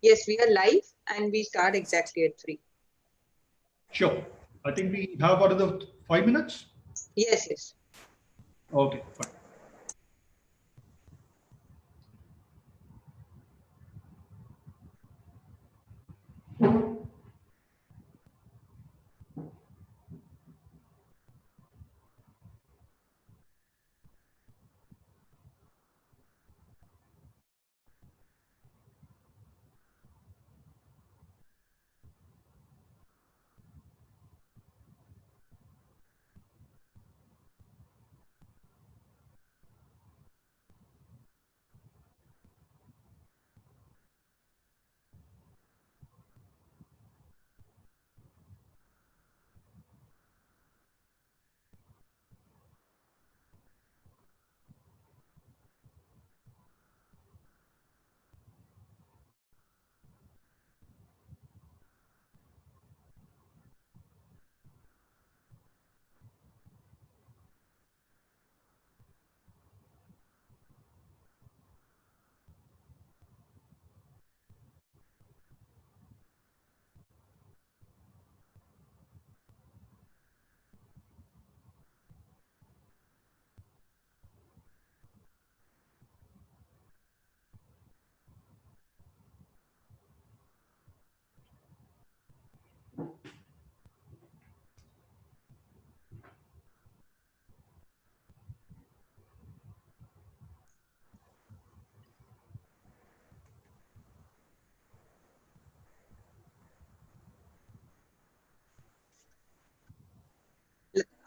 Yes, we are live and we start exactly at 3. Sure. I think we have another 5 minutes. Yes, yes. Okay, fine.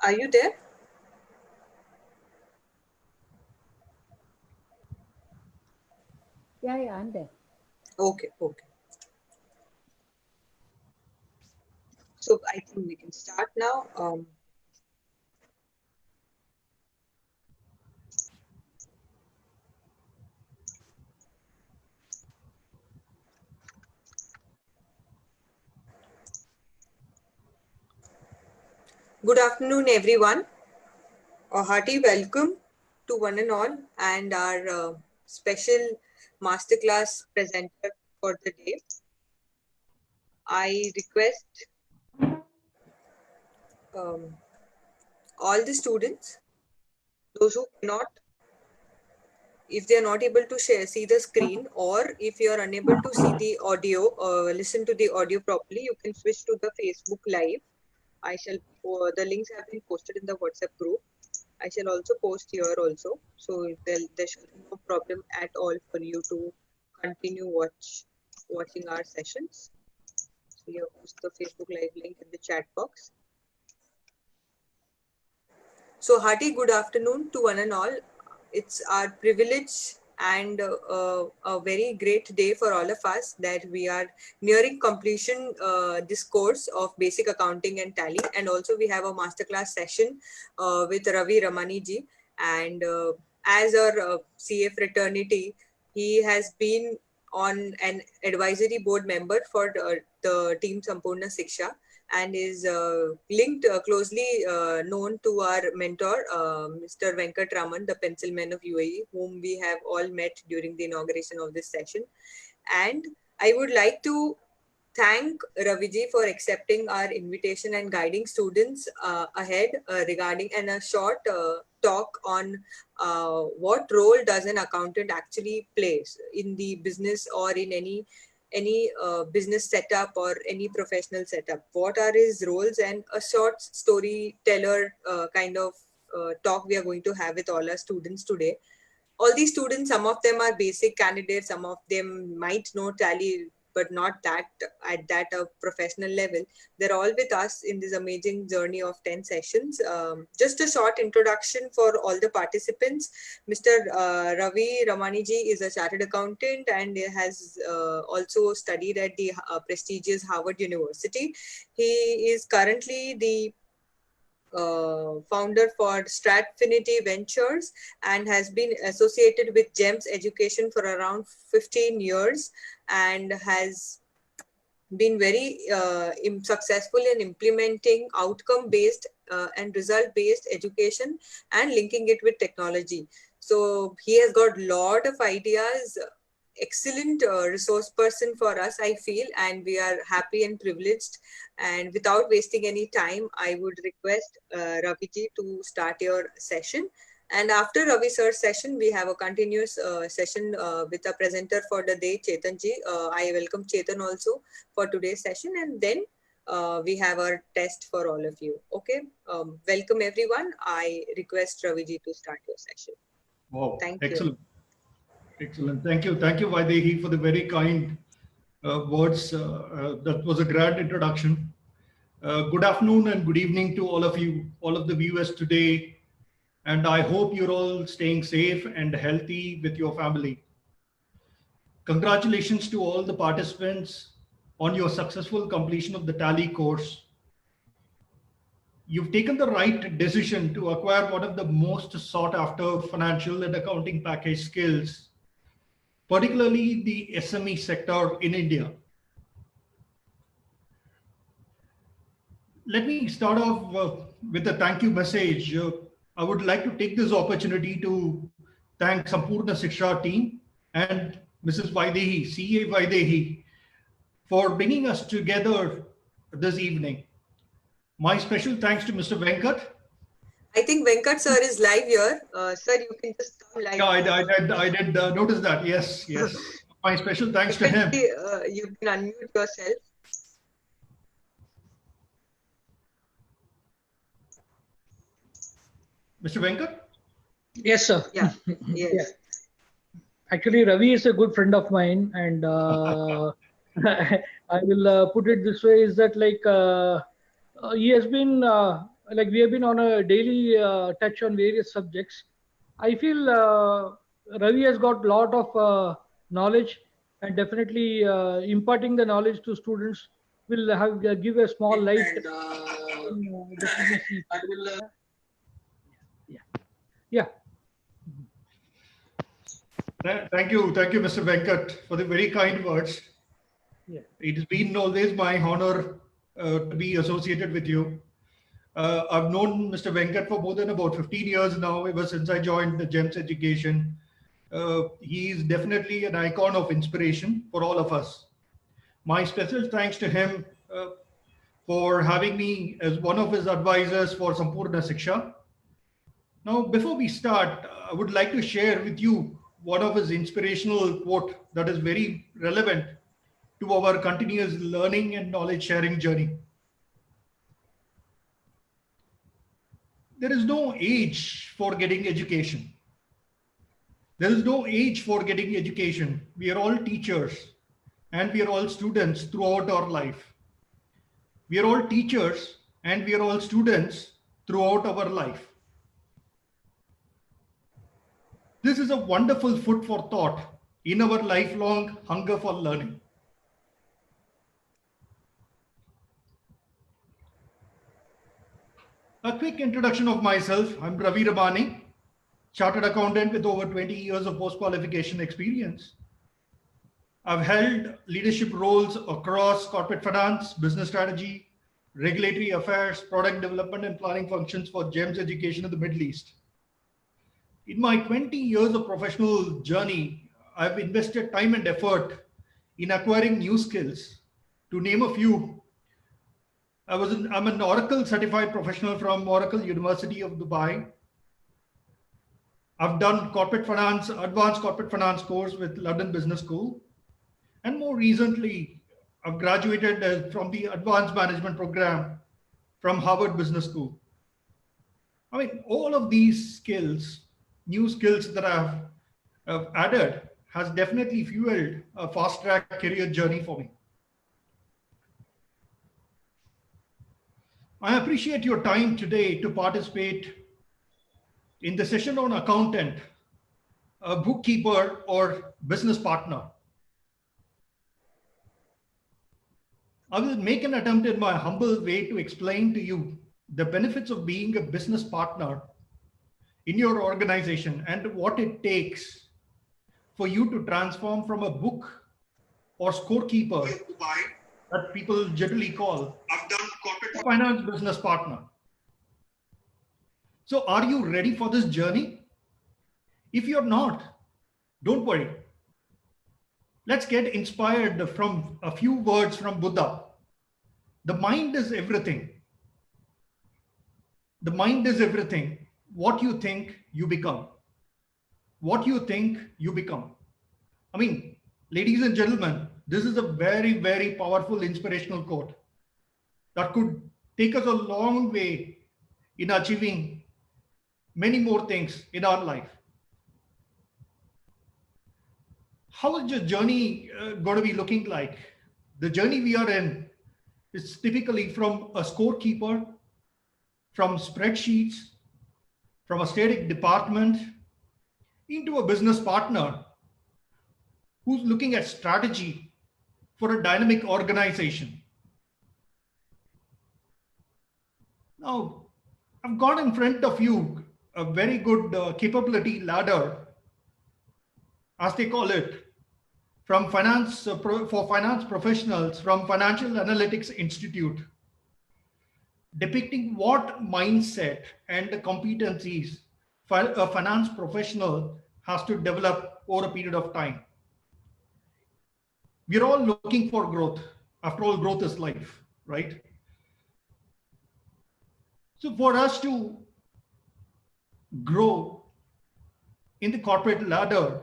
Are you there? Yeah, I'm there. Okay, okay. So I think we can start now. Good afternoon, everyone. A hearty welcome to one and all and our special masterclass presenter for the day. I request all the students, those who cannot, if they are not able to see the screen, or if you are unable to see the audio, listen to the audio properly, you can switch to the Facebook Live. I shall, the links have been posted in the WhatsApp group. I shall also post here also. So there should be no problem at all for you to continue watching our sessions. So you post the Facebook Live link in the chat box. So hearty good afternoon to one and all. It's our privilege and a very great day for all of us that we are nearing completion this course of basic accounting and tally, and also we have a masterclass session with Ravi Ramani ji, and as our CA fraternity, he has been on an advisory board member for the team Sampurna Siksha, and is linked closely known to our mentor, Mr. Venkat Raman, the pencil man of UAE, whom we have all met during the inauguration of this session. And I would like to thank Raviji for accepting our invitation and guiding students ahead regarding and a short talk on what role does an accountant actually plays in the business or in any business setup or any professional setup. What are his roles, and a short storyteller kind of talk we are going to have with all our students today. All these students, some of them are basic candidates, some of them might know tally but not that at that professional level. They're all with us in this amazing journey of 10 sessions. Just a short introduction for all the participants. Mr. Ravi Ramani ji is a chartered accountant and has also studied at the prestigious Harvard University. He is currently the founder for Stratfinity Ventures and has been associated with GEMS Education for around 15 years and has been very successful in implementing outcome-based and result-based education and linking it with technology. So he has got a lot of ideas, excellent resource person for us, I feel, and we are happy and privileged. And without wasting any time, I would request Raviji to start your session. And after Ravi sir's session, we have a continuous session with a presenter for the day, Chetan ji. I welcome Chetan also for today's session, and then we have our test for all of you. Okay, welcome everyone. I request Ravi ji to start your session. Wow, Thank excellent. Excellent. Thank you. Thank you, Vaidehi, for the very kind words. That was a grand introduction. Good afternoon and good evening to all of you, all of the viewers today. And I hope you're all staying safe and healthy with your family. Congratulations to all the participants on your successful completion of the Tally course. You've taken the right decision to acquire one of the most sought after financial and accounting package skills, particularly the SME sector in India. Let me start off with a thank you message. I would like to take this opportunity to thank Sampurna Siksha team and Mrs. Vaidehi, CA Vaidehi, for bringing us together this evening. My special thanks to Mr. Venkat. I think Venkat sir is live here. Sir, you can just come live. Yeah, I did notice that. Yes, yes. My special thanks to him. You can unmute yourself. Mr. Venkat? Yes, sir. Yeah, yes. Yeah. Actually, Ravi is a good friend of mine, and I will put it this way: is that like he has been like we have been on a daily touch on various subjects. I feel Ravi has got a lot of knowledge, and definitely imparting the knowledge to students will have give a small light. Definitely. Yeah. Thank you, Mr. Venkat, for the very kind words. Yeah. It has been always my honor to be associated with you. I've known Mr. Venkat for more than about 15 years now, ever since I joined the GEMS Education. He's definitely an icon of inspiration for all of us. My special thanks to him for having me as one of his advisors for Sampurna Siksha. Now, before we start, I would like to share with you one of his inspirational quote that is very relevant to our continuous learning and knowledge sharing journey. There is no age for getting education. There is no age for getting education. We are all teachers and we are all students throughout our life. We are all teachers and we are all students throughout our life. This is a wonderful food for thought in our lifelong hunger for learning. A quick introduction of myself. I'm Ravi Rabani, chartered accountant with over 20 years of post-qualification experience. I've held leadership roles across corporate finance, business strategy, regulatory affairs, product development, and planning functions for GEMS education in the Middle East. In my 20 years of professional journey, I've invested time and effort in acquiring new skills. To name a few, I'm an Oracle certified professional from Oracle University of Dubai. I've done corporate finance, advanced corporate finance course with London Business School. And more recently, I've graduated from the advanced management program from Harvard Business School. I mean, all of these skills, new skills that I've added, has definitely fueled a fast track career journey for me. I appreciate your time today to participate in the session on accountant, a bookkeeper, or business partner. I will make an attempt in my humble way to explain to you the benefits of being a business partner in your organization and what it takes for you to transform from a book or scorekeeper that people generally call a finance business partner. So are you ready for this journey? If you're not, don't worry. Let's get inspired from a few words from Buddha. The mind is everything. The mind is everything. What you think, you become. What you think, you become. I mean, ladies and gentlemen, this is a very, very powerful inspirational quote that could take us a long way in achieving many more things in our life. How is your journey going to be looking like? The journey we are in is typically from a scorekeeper, from spreadsheets, from a static department, into a business partner who's looking at strategy for a dynamic organization. Now, I've got in front of you a very good capability ladder, as they call it, from finance for finance professionals from Financial Analytics Institute, depicting what mindset and competencies a finance professional has to develop over a period of time. We're all looking for growth. After all, growth is life, right? So for us to grow in the corporate ladder,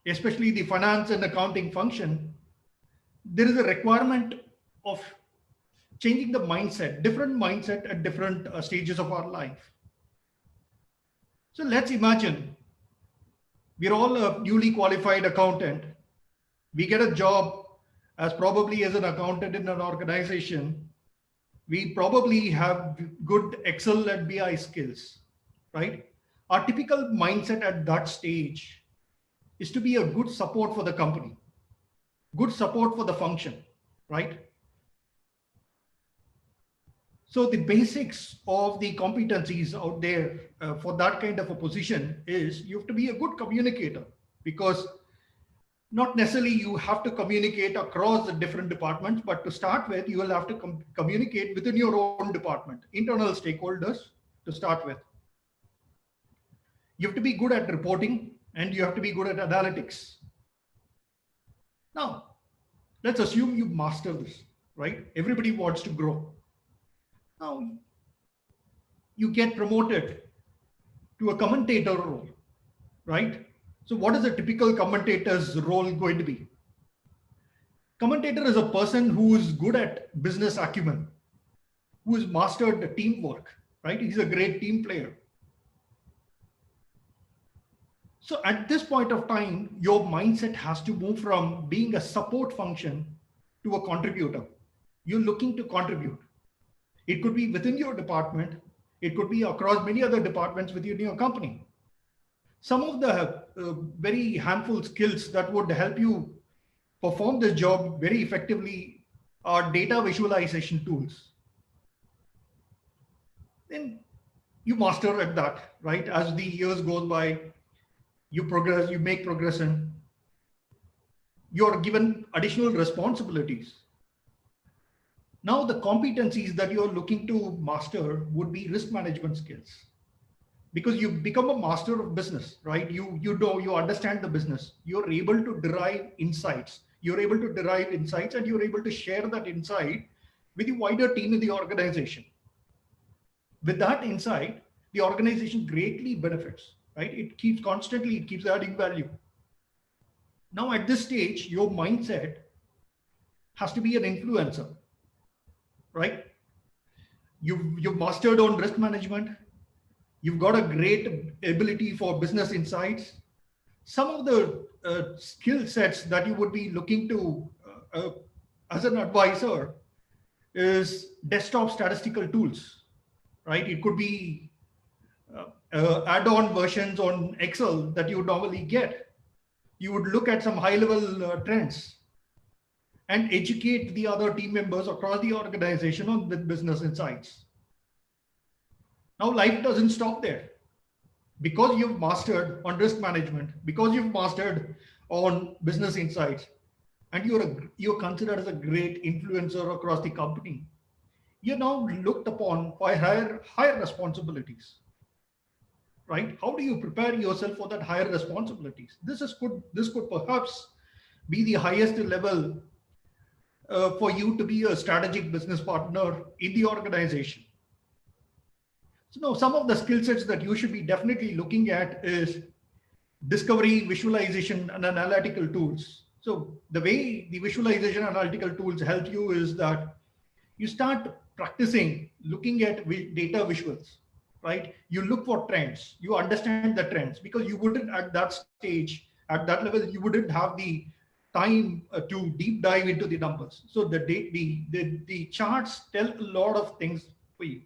especially the finance and accounting function, there is a requirement of changing the mindset, different mindset at different stages of our life. So let's imagine we're all a newly qualified accountant. We get a job as probably as an accountant in an organization. We probably have good Excel and BI skills, right? Our typical mindset at that stage is to be a good support for the company, good support for the function, right? So the basics of the competencies out there for that kind of a position is you have to be a good communicator, because not necessarily you have to communicate across the different departments, but to start with, you will have to communicate within your own department, internal stakeholders to start with. You have to be good at reporting and you have to be good at analytics. Now, let's assume you master this, right? Everybody wants to grow. Now, you get promoted to a commentator role, right? So what is a typical commentator's role going to be? Commentator is a person who is good at business acumen, who has mastered teamwork, right? He's a great team player. So at this point of time, your mindset has to move from being a support function to a contributor. You're looking to contribute. It could be within your department. It could be across many other departments within your company. Some of the very handful skills that would help you perform this job very effectively are data visualization tools. Then you master at that, right? As the years goes by, you progress, you make progression. You're given additional responsibilities. Now the competencies that you're looking to master would be risk management skills. Because you become a master of business, right? You understand the business. You're able to derive insights. You're able to derive insights and you're able to share that insight with the wider team in the organization. With that insight, the organization greatly benefits, right? It keeps adding value. Now at this stage, your mindset has to be an influencer, right? You've mastered on risk management. You've got a great ability for business insights. Some of the skill sets that you would be looking to as an advisor is desktop statistical tools, right? It could be add-on versions on Excel that you would normally get. You would look at some high-level trends and educate the other team members across the organization on with business insights. Now life doesn't stop there. Because you've mastered on risk management, because you've mastered on business insights, and you're considered as a great influencer across the company, you're now looked upon by higher responsibilities, right? How do you prepare yourself for that higher responsibilities? This could perhaps be the highest level for you to be a strategic business partner in the organization. So now some of the skill sets that you should be definitely looking at is discovery, visualization, and analytical tools. So the way the visualization analytical tools help you is that you start practicing looking at data visuals, right? You look for trends, you understand the trends, because you wouldn't at that stage, at that level, you wouldn't have the time to deep dive into the numbers. So the charts tell a lot of things for you,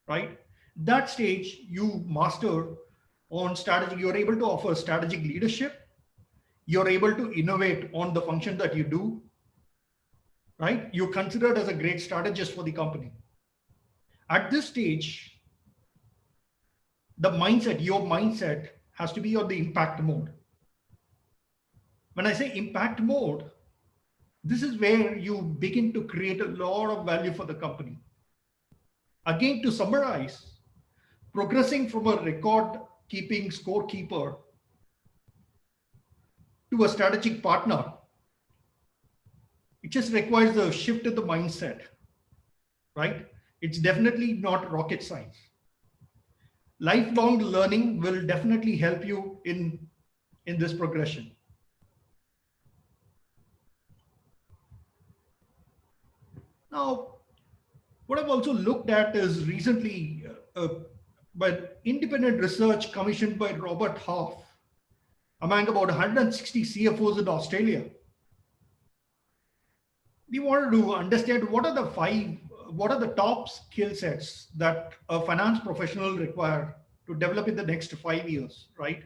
right? That stage you master on strategy. You're able to offer strategic leadership. You're able to innovate on the function that you do, right? You're considered as a great strategist for the company. At this stage, your mindset has to be on the impact mode. When I say impact mode, this is where you begin to create a lot of value for the company. Again, to summarize, progressing from a record-keeping scorekeeper to a strategic partner, it just requires a shift in the mindset, right? It's definitely not rocket science. Lifelong learning will definitely help you in this progression. Now, what I've also looked at is recently by independent research commissioned by Robert Half among about 160 CFOs in Australia. We wanted to understand what are the top skill sets that a finance professional require to develop in the next 5 years, right?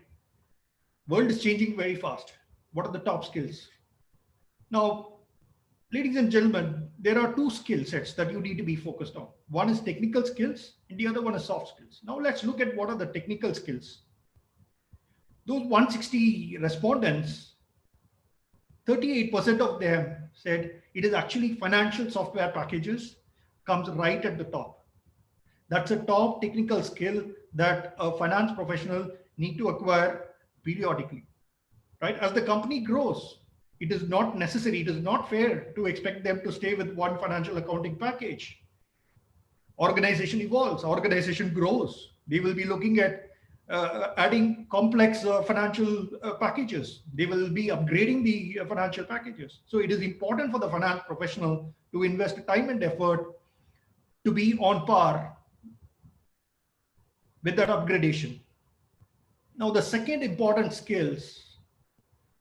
World is changing very fast. What are the top skills? Now, ladies and gentlemen, there are two skill sets that you need to be focused on. One is technical skills and the other one is soft skills. Now let's look at what are the technical skills. Those 160 respondents, 38% of them said it is actually financial software packages comes right at the top. That's a top technical skill that a finance professional need to acquire periodically, right? As the company grows, it is not necessary, it is not fair to expect them to stay with one financial accounting package. Organization evolves, organization grows. They will be looking at adding complex financial packages. They will be upgrading the financial packages. So it is important for the finance professional to invest time and effort to be on par with that upgradation. Now, the second important skills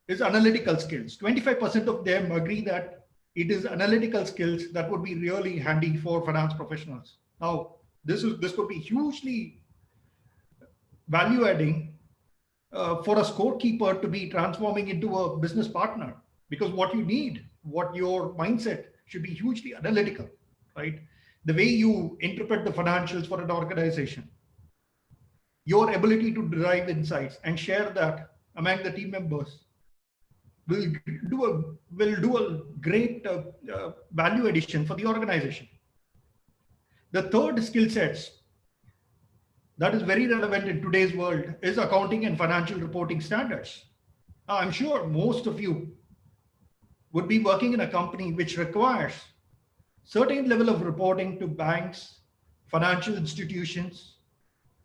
is analytical skills. 25% of them agree that it is analytical skills that would be really handy for finance professionals. Now, this could be hugely value adding for a scorekeeper to be transforming into a business partner, because what you need, what your mindset should be hugely analytical, right? The way you interpret the financials for an organization, your ability to derive insights and share that among the team members will do a great value addition for the organization. The third skill sets that is very relevant in today's world is accounting and financial reporting standards. Now, I'm sure most of you would be working in a company which requires certain level of reporting to banks, financial institutions.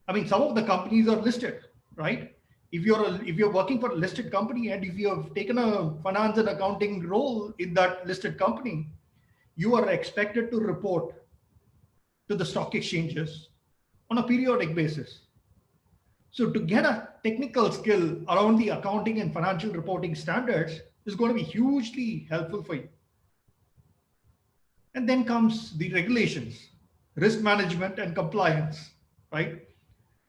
I mean, some of the companies are listed, right? If you're working for a listed company and if you have taken a finance and accounting role in that listed company, you are expected to report to the stock exchanges on a periodic basis. So to get a technical skill around the accounting and financial reporting standards is going to be hugely helpful for you. And then comes the regulations, risk management and compliance, right?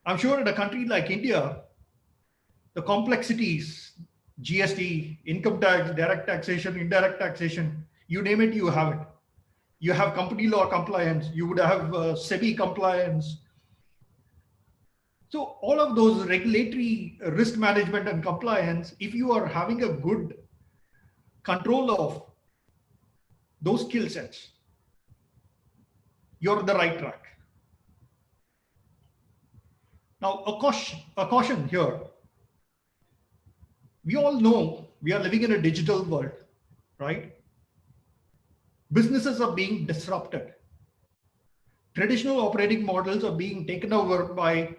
I'm sure in a country like India, the complexities, GST, income tax, direct taxation, indirect taxation, you name it, you have it. You have company law compliance, you would have SEBI compliance. So all of those regulatory risk management and compliance, if you are having a good control of those skill sets, you're on the right track. Now, a caution here. We all know we are living in a digital world, right? Businesses are being disrupted. Traditional operating models are being taken over by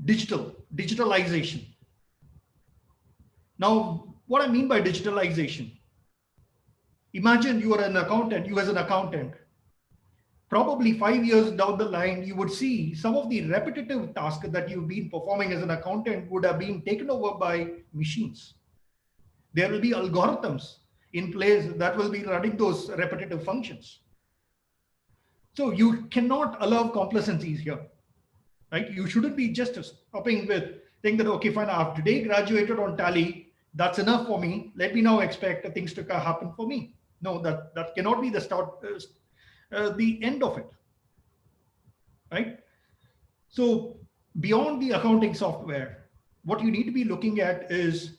digitalization. Now, what I mean by digitalization, imagine you are an accountant, you as an accountant, probably 5 years down the line, you would see some of the repetitive tasks that you've been performing as an accountant would have been taken over by machines. There will be algorithms in place that will be running those repetitive functions. So you cannot allow complacencies here, right? You shouldn't be just stopping with saying that, okay, fine, I've today graduated on Tally, that's enough for me. Let me now expect things to happen for me. No, that cannot be the start, the end of it, right? So beyond the accounting software, what you need to be looking at is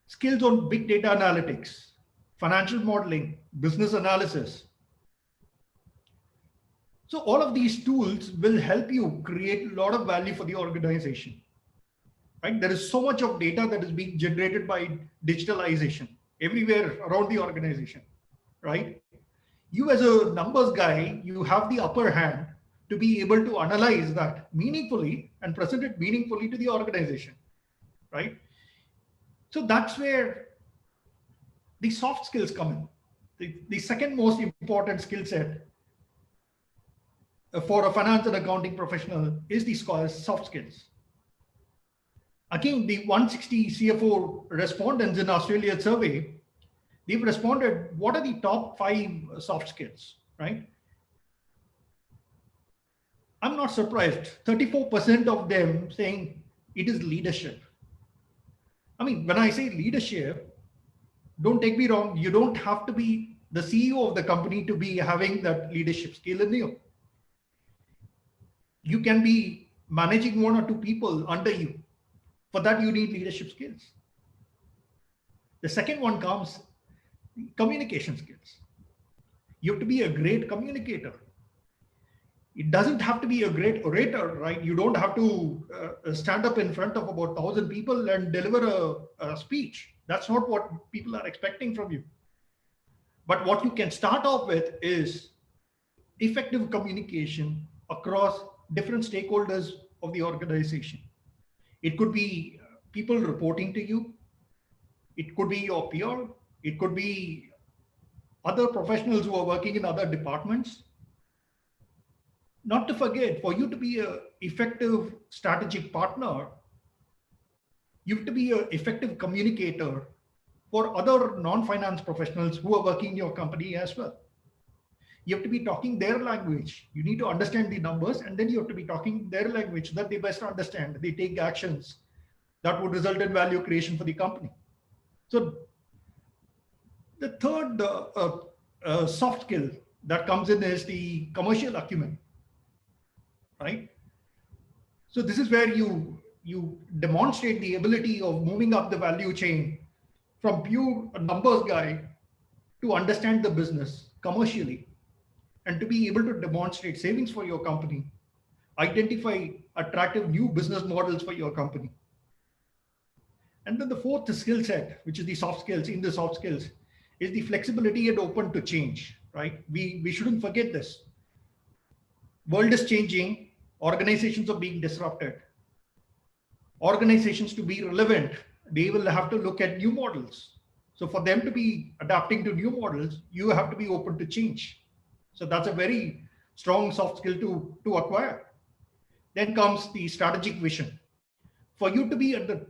skills on big data analytics, financial modeling, business analysis. So all of these tools will help you create a lot of value for the organization, right? There is so much of data that is being generated by digitalization everywhere around the organization, right? You as a numbers guy, you have the upper hand to be able to analyze that meaningfully and present it meaningfully to the organization, right? So that's where the soft skills come in. The second most important skill set for a finance and accounting professional is the soft skills. Again, the 160 CFO respondents in Australia survey, they've responded, what are the top 5 soft skills, right? I'm not surprised. 34% of them saying it is leadership. I mean, when I say leadership, don't take me wrong, you don't have to be the CEO of the company to be having that leadership skill in you. You can be managing 1 or 2 people under you. For that, you need leadership skills. The second one comes communication skills. You have to be a great communicator. It doesn't have to be a great orator, right? You don't have to stand up in front of about 1,000 people and deliver a speech. That's not what people are expecting from you. But what you can start off with is effective communication across different stakeholders of the organization. It could be people reporting to you. It could be your peer. It could be other professionals who are working in other departments. Not to forget, for you to be an effective strategic partner, you have to be an effective communicator for other non-finance professionals who are working in your company as well. You have to be talking their language. You need to understand the numbers, and then you have to be talking their language so that they best understand. They take actions that would result in value creation for the company. So the third soft skill that comes in is the commercial acumen, right? So this is where you demonstrate the ability of moving up the value chain from pure numbers guy to understand the business commercially and to be able to demonstrate savings for your company, identify attractive new business models for your company. And then the fourth skill set, which is the soft skills, in the soft skills, is the flexibility and open to change, right? We shouldn't forget this. World is changing, organizations are being disrupted. Organizations, to be relevant, they will have to look at new models. So for them to be adapting to new models, you have to be open to change. So that's a very strong soft skill to acquire. Then comes the strategic vision. For you to be at the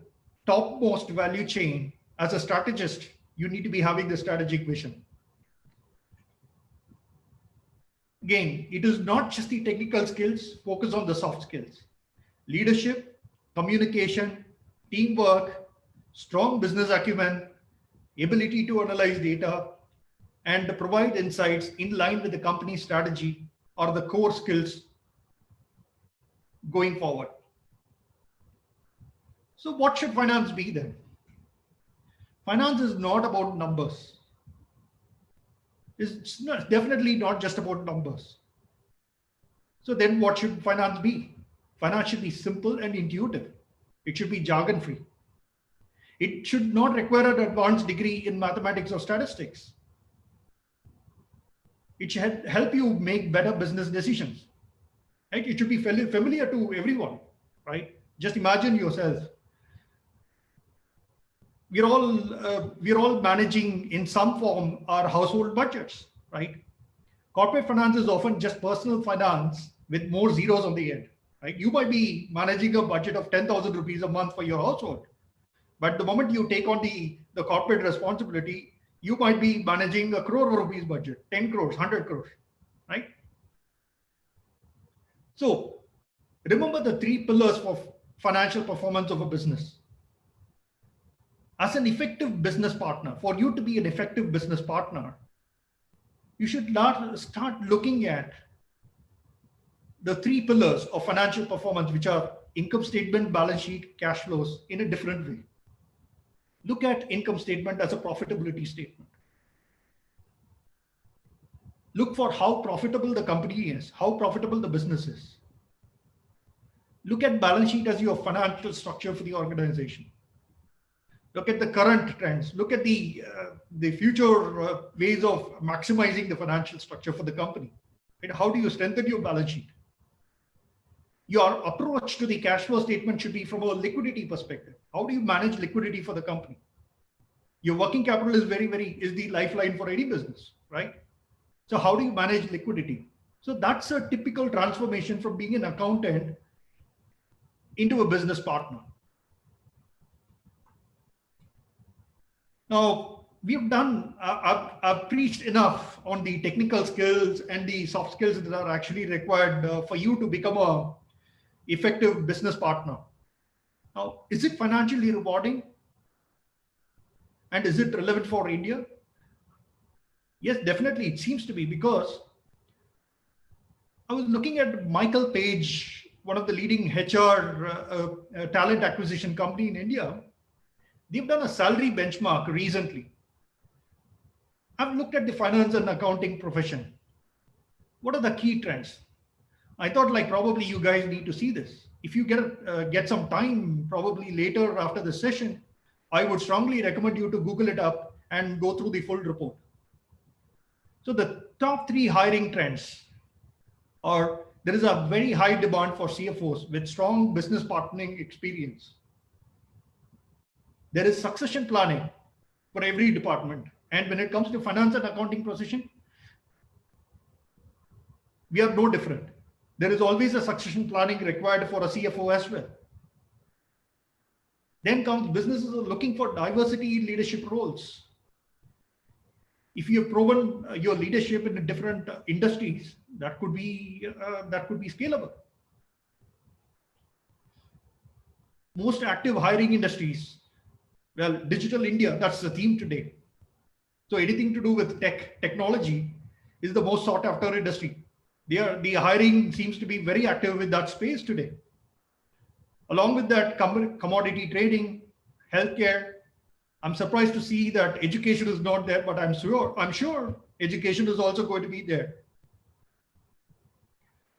topmost value chain as a strategist, you need to be having the strategic vision. Again, it is not just the technical skills, focus on the soft skills. Leadership, communication, teamwork, strong business acumen, ability to analyze data, and provide insights in line with the company's strategy are the core skills going forward. So what should finance be then? Finance is not about numbers. It's definitely not just about numbers. So then what should finance be? Finance should be simple and intuitive. It should be jargon free. It should not require an advanced degree in mathematics or statistics. It should help you make better business decisions. Right? It should be familiar to everyone, right? Just imagine yourself. We're all managing in some form our household budgets, right? Corporate finance is often just personal finance with more zeros on the end, right? You might be managing a budget of 10,000 rupees a month for your household, but the moment you take on the corporate responsibility, you might be managing 1 crore rupees budget, 10 crores, 100 crores, right? So remember the 3 pillars for financial performance of a business. As an effective business partner, for you to be an effective business partner, you should start looking at the 3 pillars of financial performance, which are income statement, balance sheet, cash flows, in a different way. Look at income statement as a profitability statement. Look for how profitable the company is, how profitable the business is. Look at balance sheet as your financial structure for the organization. Look at the current trends. Look at the future ways of maximizing the financial structure for the company. And how do you strengthen your balance sheet? Your approach to the cash flow statement should be from a liquidity perspective. How do you manage liquidity for the company? Your working capital is is the lifeline for any business, right? So how do you manage liquidity? So that's a typical transformation from being an accountant into a business partner. Now, I've preached enough on the technical skills and the soft skills that are actually required for you to become a effective business partner. Now, is it financially rewarding? And is it relevant for India? Yes, definitely. It seems to be, because I was looking at Michael Page, one of the leading HR talent acquisition company in India. They've done a salary benchmark recently. I've looked at the finance and accounting profession. What are the key trends? I thought probably you guys need to see this. If you get some time, probably later after the session, I would strongly recommend you to Google it up and go through the full report. So the top 3 hiring trends are: there is a very high demand for CFOs with strong business partnering experience. There is succession planning for every department. And when it comes to finance and accounting profession, we are no different. There is always a succession planning required for a CFO as well. Then comes businesses are looking for diversity in leadership roles. If you have proven your leadership in different industries, that could be scalable. Most active hiring industries, well, Digital India, that's the theme today. So anything to do with technology is the most sought after industry. The hiring seems to be very active with that space today. Along with that, commodity trading, healthcare. I'm surprised to see that education is not there, but I'm sure education is also going to be there.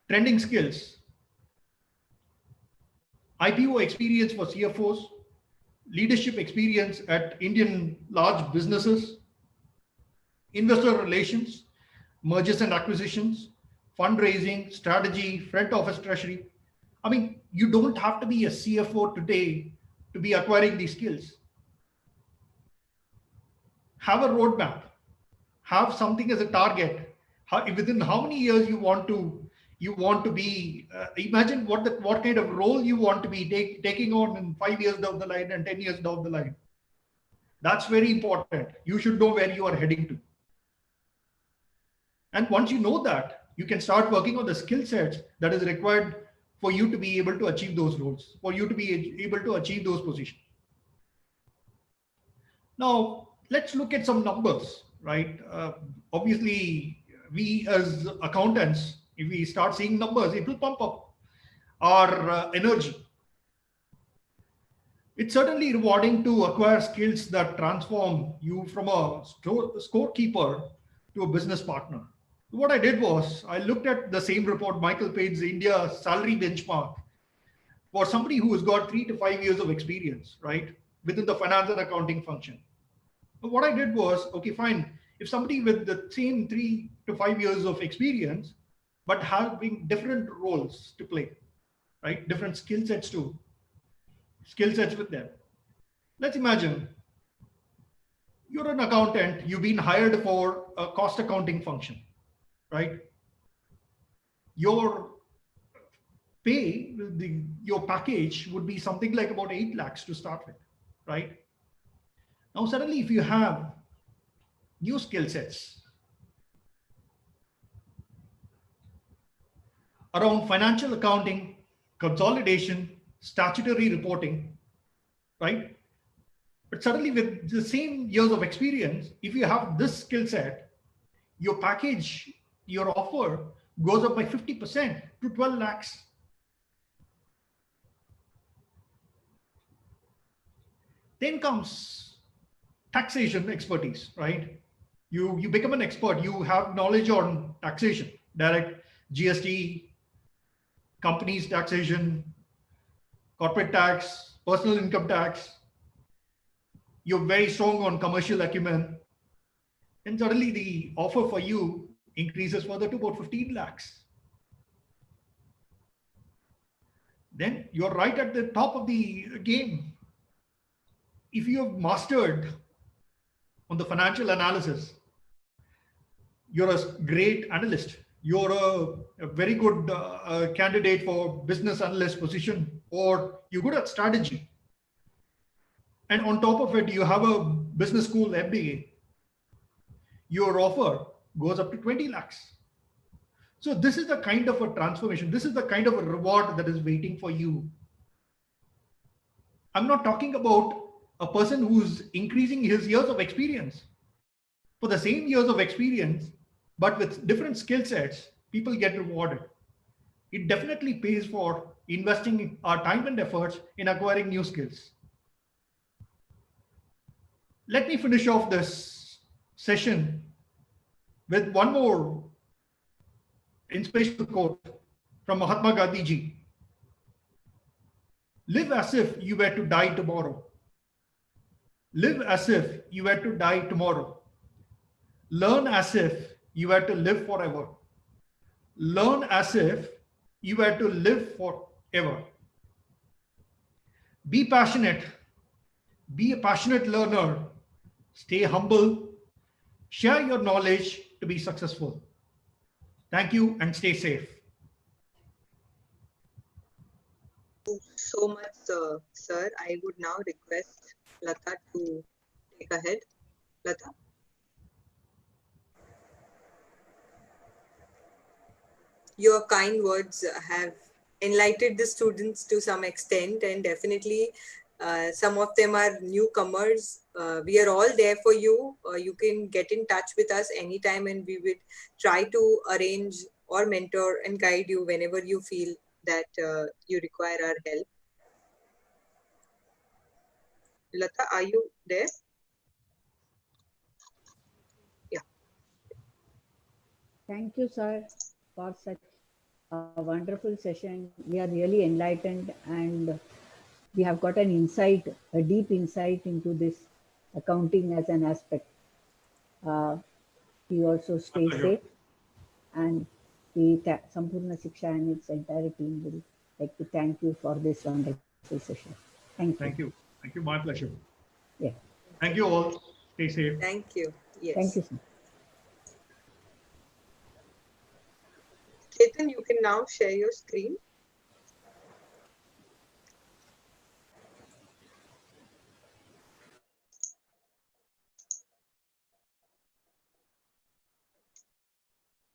Trending skills, IPO experience for CFOs, leadership experience at Indian large businesses, investor relations, mergers and acquisitions, fundraising, strategy, front office treasury. I mean, you don't have to be a CFO today to be acquiring these skills. Have a roadmap, have something as a target. Within how many years you want to be, imagine what kind of role you want to be taking on in 5 years down the line and 10 years down the line. That's very important. You should know where you are heading to. And once you know that, you can start working on the skill sets that is required for you to be able to achieve those roles, for you to be able to achieve those positions. Now, let's look at some numbers, right? Obviously, we as accountants, if we start seeing numbers, it will pump up our energy. It's certainly rewarding to acquire skills that transform you from a scorekeeper to a business partner. What I did was I looked at the same report, Michael Payne's India salary benchmark, for somebody who has got 3 to 5 years of experience, right, within the finance and accounting function. But what I did was, okay, fine. If somebody with the same 3 to 5 years of experience, but having different roles to play, right, different skill sets with them. Let's imagine you're an accountant, you've been hired for a cost accounting function, right? Your pay, your package would be something like about 8 lakhs to start with, right? Now, suddenly, if you have new skill sets around financial accounting, consolidation, statutory reporting, right? But suddenly, with the same years of experience, if you have this skill set, your package, your offer goes up by 50% to 12 lakhs. Then comes taxation expertise, right? You become an expert. You have knowledge on taxation, direct GST, companies taxation, corporate tax, personal income tax. You're very strong on commercial acumen. And suddenly the offer for you increases further to about 15 lakhs. Then you're right at the top of the game. If you have mastered on the financial analysis, you're a great analyst. You're a very good candidate for business analyst position, or you're good at strategy. And on top of it, you have a business school MBA. Your offer goes up to 20 lakhs. So this is the kind of a transformation. This is the kind of a reward that is waiting for you. I'm not talking about a person who's increasing his years of experience. For the same years of experience, but with different skill sets, people get rewarded. It definitely pays for investing our time and efforts in acquiring new skills. Let me finish off this session with one more inspirational quote from Mahatma Gandhi ji. Live as if you were to die tomorrow. Live as if you were to die tomorrow. Learn as if you were to live forever. Learn as if you were to live forever. Be passionate. Be a passionate learner. Stay humble. Share your knowledge to be successful. Thank you and stay safe. Thank you so much, sir. I would now request Lata to take ahead. Lata. your kind words have enlightened the students to some extent, and definitely some of them are newcomers. We are all there for you. You can get in touch with us anytime, and we will try to arrange or mentor and guide you whenever you feel that you require our help. Lata, are you there? Yeah. Thank you, sir, for such a wonderful session. We are really enlightened and we have got an insight, a deep insight into this accounting as an aspect. We also stay safe, and the Sampurna Shiksha and its entire team will like to thank you for this wonderful session. Thank you. Thank you. Thank you. My pleasure. Yeah. Thank you all. Stay safe. Thank you. Yes. Thank you, sir. Chetan, you can now share your screen.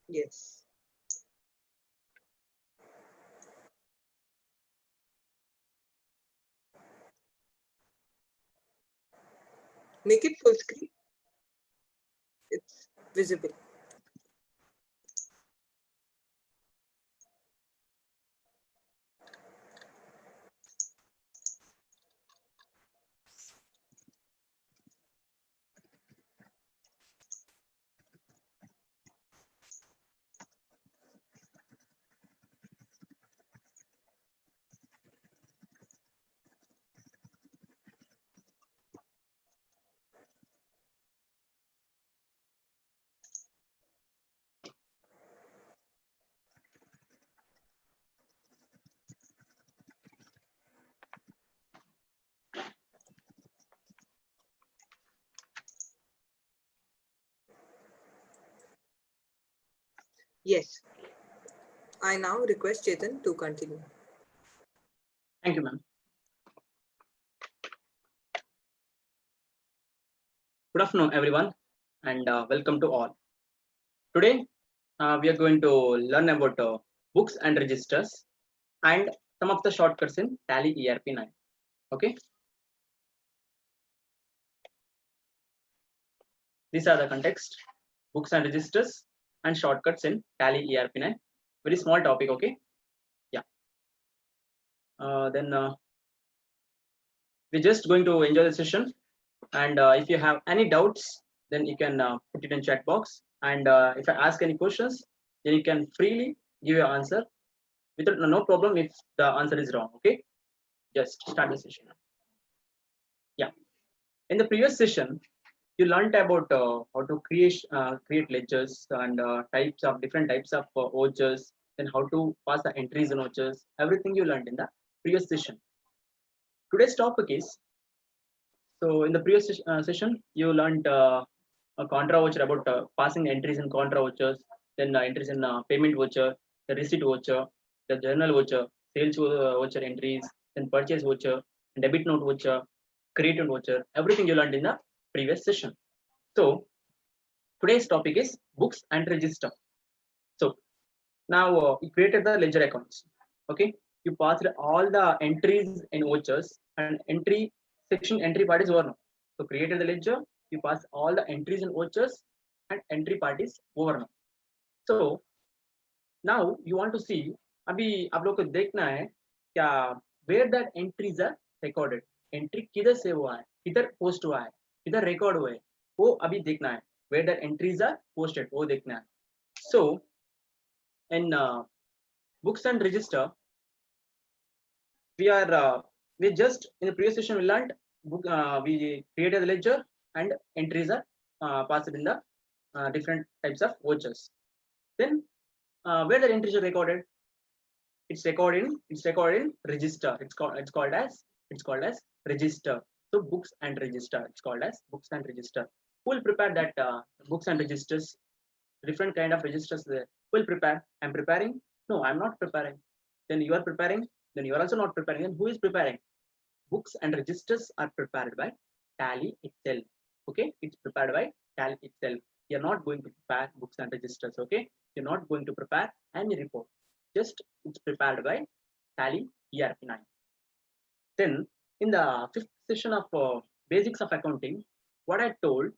Yes. Make it full screen. It's visible. Yes. I now request Chetan to continue. Thank you, ma'am. Good afternoon, everyone, and welcome to all. Today, we are going to learn about books and registers and some of the shortcuts in Tally ERP9. Okay. These are the context, books and registers and shortcuts in Tally ERP9. Very small topic, okay? Yeah. Then we're just going to enjoy the session. And if you have any doubts, then you can put it in chat box. And if I ask any questions, then you can freely give your answer without no problem if the answer is wrong. Okay, just start the session. Yeah, in the previous session, you learned about how to create ledgers and different types of vouchers, then how to pass the entries in vouchers. Everything you learned in the previous session. Today's topic is, so in the previous session, you learned a contra voucher about passing entries in contra vouchers, then entries in payment voucher, the receipt voucher, the journal voucher, sales voucher entries, then purchase voucher, debit note voucher, credit voucher, everything you learned in the previous session. So today's topic is books and register. So now you created the ledger accounts. Okay, you passed all the entries in vouchers and entry section entry part is over now. So created the ledger, you pass all the entries in vouchers and entry part is over now. So now you want to see अभी आप लोग को देखना है क्या where that entries are recorded, entry किधर से हुआ है, किधर पोस्ट हुआ है, किधर रिकॉर्ड हुआ है, वो अभी देखना है. Where that entries are posted, वो देखना है. So in books and register, we just in the previous session we learned we created the ledger and entries are passed in the different types of vouchers. Then where the entries are recorded, it's recorded in register. It's called as register. So books and register, it's called as books and register. Who will prepare that books and registers? Different kind of registers there. Who will prepare? I'm preparing. No, I'm not preparing. Then you are preparing. Then you are also not preparing. Then who is preparing? Books and registers are prepared by Tally itself. Okay, it's prepared by Tally itself. You're not going to prepare books and registers. Okay, you're not going to prepare any report. Just it's prepared by Tally ERP9. Then in the fifth session of basics of accounting, what I told,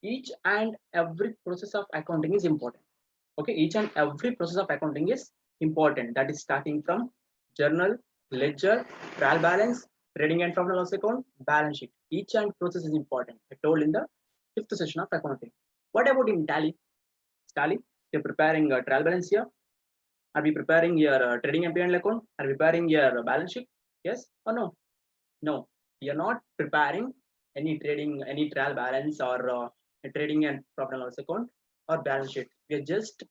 each and every process of accounting is important. Okay, each and every process of accounting is important. That is starting from journal, ledger, trial balance, trading and profit and loss account, balance sheet. Each and process is important. I told in the fifth session of accounting. What about in Tally? Tally, you're preparing a trial balance here. Are we preparing your trading and P&L account? Are we preparing your balance sheet? Yes or no? No, we are not preparing any trading, any trial balance or trading and profit and loss account or balance sheet. We're just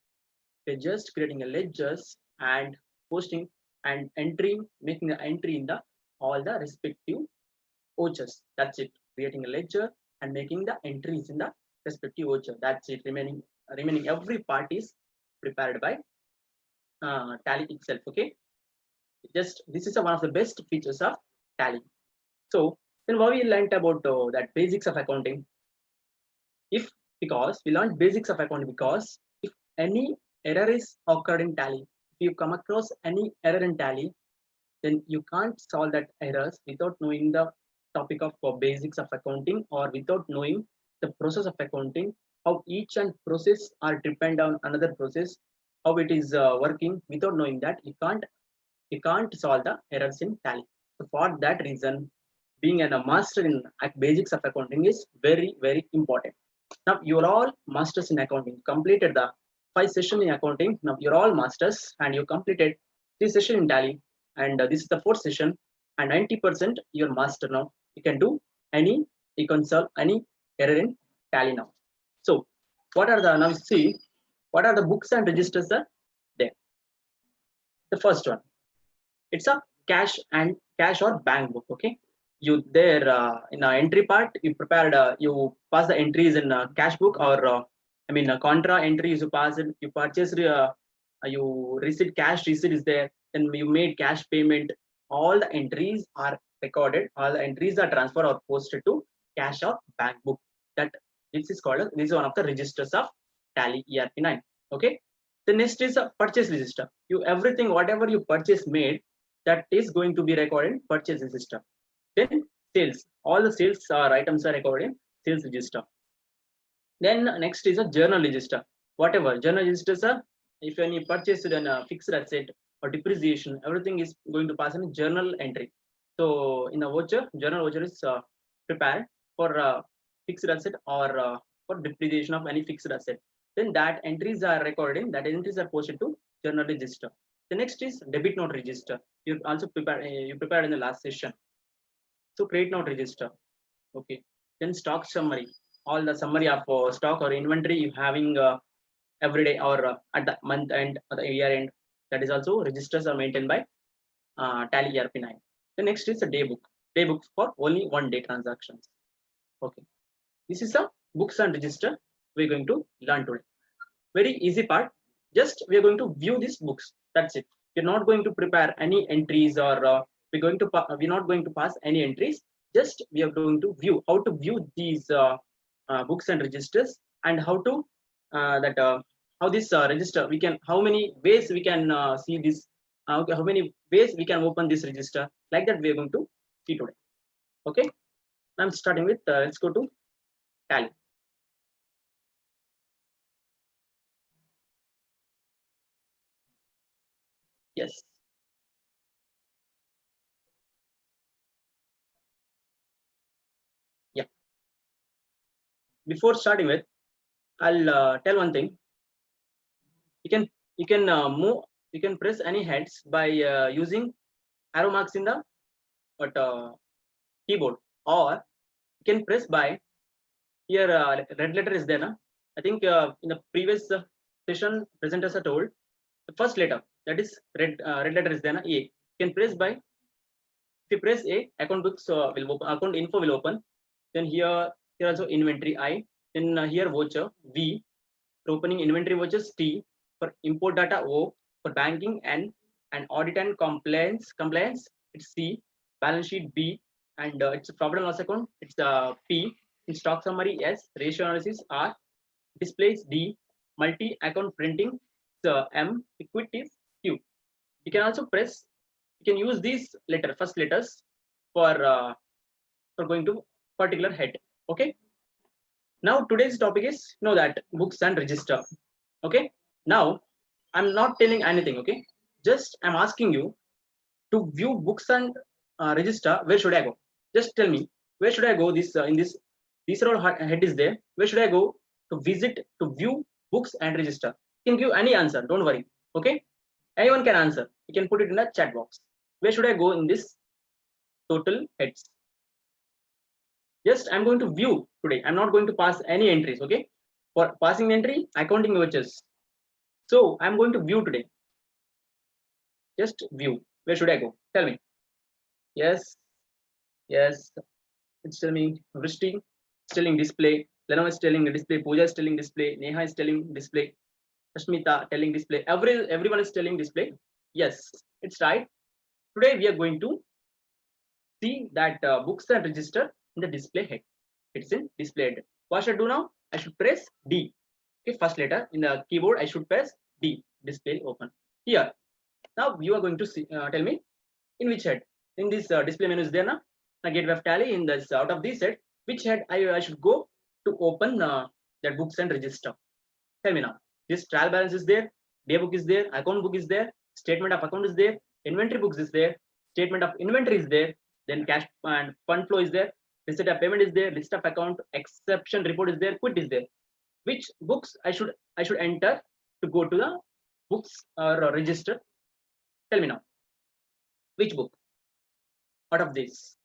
creating a ledgers and posting and entering, making the entry in the all the respective vouchers. That's it. Creating a ledger and making the entries in the respective voucher. That's it. Remaining every part is prepared by Tally itself. Okay. Just this is one of the best features of Tally. So then what we learned about that basics of accounting, because we learned basics of accounting, because if any error is occurred in Tally, if you come across any error in Tally, then you can't solve that errors without knowing the topic of basics of accounting, or without knowing the process of accounting, how each and process are depend on another process, how it is working. Without knowing that, you can't solve the errors in Tally. So for that reason, being a master in basics of accounting is very, very important. Now you are all masters in accounting, completed the 5 sessions in accounting. Now you're all masters and you completed 3 sessions in Tally, and this is the 4th session, and 90% you're master now. You can do you can solve any error in Tally now. So what are the, now see what are the books and registers are there. The first one, it's a cash or bank book. Okay, you there in entry part, you prepared you pass the entries in cash book, or contra entries you pass it, you purchase you receipt, cash receipt is there, then you made cash payment. All the entries are recorded, all the entries are transferred or posted to cash or bank book. That this is one of the registers of Tally ERP9. Okay, the next is a purchase register. You everything whatever you purchase made, that is going to be recorded in purchase register. Then sales, all the sales items are recorded in sales register. Then next is a journal register. Whatever journal registers are, if any purchase in a fixed asset or depreciation, everything is going to pass in a journal entry. So in a voucher, journal voucher is prepared for fixed asset or for depreciation of any fixed asset. Then that entries are recorded in, that entries are posted to journal register. The next is debit note register. You also prepared in the last session. So credit note register. Okay. Then stock summary. All the summary of stock or inventory you having every day or at the month end or the year end. That is also registers are maintained by Tally ERP9. The next is a day book. Day book for only 1 day transactions. Okay. This is a books and register we're going to learn today. Very easy part. Just we are going to view these books. That's it. We're not going to prepare any entries, or we're not going to pass any entries. Just we are going to view how to view these books and registers, and how to how this register we can, how many ways we can see this, how many ways we can open this register. Like that we are going to see today. Okay, I'm starting with let's go to Tally. Yes. Yeah. Before starting with, I'll tell one thing. You can move. You can press any heads by using arrow marks in the keyboard, or you can press by here. Red letter is there, na? I think in the previous session, presenters are told the first letter, that is red letter is there, na? A. You can press by. If you press A, account books will open. Account info will open. Then here also inventory I. Then here voucher V. For opening inventory vouchers T. For import data O. For banking N. And audit and compliance it's C. Balance sheet B. And it's a profit and loss account, it's P. In stock summary S. Ratio analysis R. displays D, multi-account printing M, equity Q. You can also press, you can use these first letters for going to particular head. Okay. Now today's topic is that books and register. Okay. Now I'm not telling anything. Okay. Just I'm asking you to view books and register. Where should I go? Just tell me where should I go. This in this these are all head is there. Where should I go to visit to view books and register? You can give any answer. Don't worry. Okay. Anyone can answer. You can put it in the chat box. Where should I go in this total heads? Just I'm going to view today. I'm not going to pass any entries. Okay. For passing entry, accounting vouchers. So I'm going to view today. Just view. Where should I go? Tell me. Yes. Yes. It's telling me Vrishti is telling display. Lenovo is telling display. Pooja is telling display. Neha is telling display. Ashmita telling display. Everyone is telling display. Yes, it's right. Today we are going to see that books and register in the display head. It's in display head. What should I do now? I should press D. Okay, first letter in the keyboard. I should press D. Display open. Here. Now you are going to see. Tell me in which head? In this display menu is there now. Gateway of Tally in this out of this head. Which head I should go to open that books and register? Tell me now. This trial balance is there. Day book is there. Account book is there. Statement of account is there. Inventory books is there. Statement of inventory is there. Then cash and fund flow is there. Receipt of payment is there. List of account exception report is there. Quit is there. Which books I should enter to go to the books or register? Tell me now. Which book? Out of this?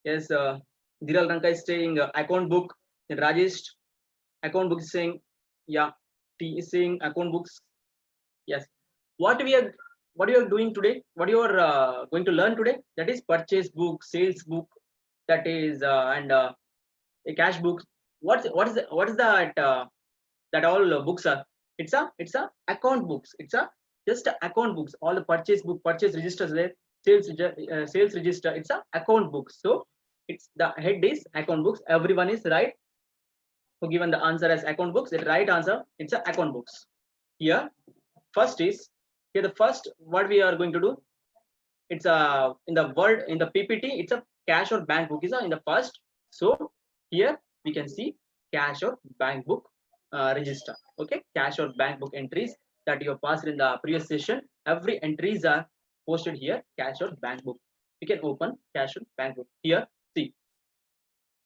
Yes, Dhiral Ranka is saying account book. Then Rajesh account book is saying T is saying account books. Yes. What you are doing today? What you are going to learn today? That is purchase book, sales book. That is and a cash book. What is that? That all books are. It's a account books. It's just account books. All the purchase book, purchase registers there. Sales register. It's a account books. So it's the head is account books. Everyone is right. So given the answer as account books, the right answer it's a account books. Here, first is here the first what we are going to do. It's in the word in the PPT. It's a cash or bank book is in the first. So here we can see cash or bank book register. Okay, cash or bank book entries that you have passed in the previous session. Every entries are posted here. Cash or bank book. You can open cash or bank book here. See.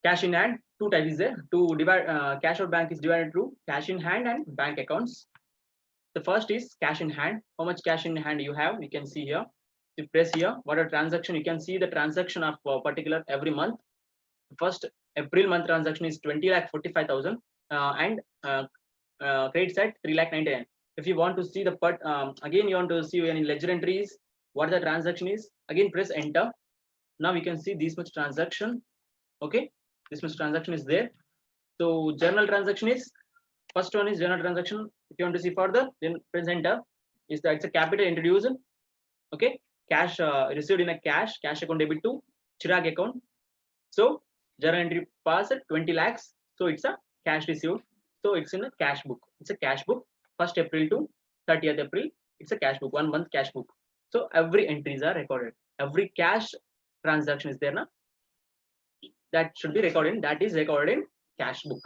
Cash in hand, two types is there. To divide cash or bank is divided through cash in hand and bank accounts. The first is cash in hand. How much cash in hand you have? You can see here. You press here. What a transaction? You can see the transaction of particular every month. First April month transaction is 20,45,000 and credit side 3,99,000. If you want to see the again you want to see any ledger entries, what the transaction is. Again press enter. Now we can see this much transaction. Okay. This much transaction is there. So journal transaction is first one is journal transaction. If you want to see further, then press enter. It's a capital introduced. Okay, cash received in a cash account debit to Chirag account. So journal entry pass at 20 lakhs. So it's a cash received. So it's in a cash book. It's a cash book. 1st April to 30th April. It's a cash book. 1 month cash book. So every entries are recorded. Every cash transaction is there now. That should be recorded. That is recorded in cash book,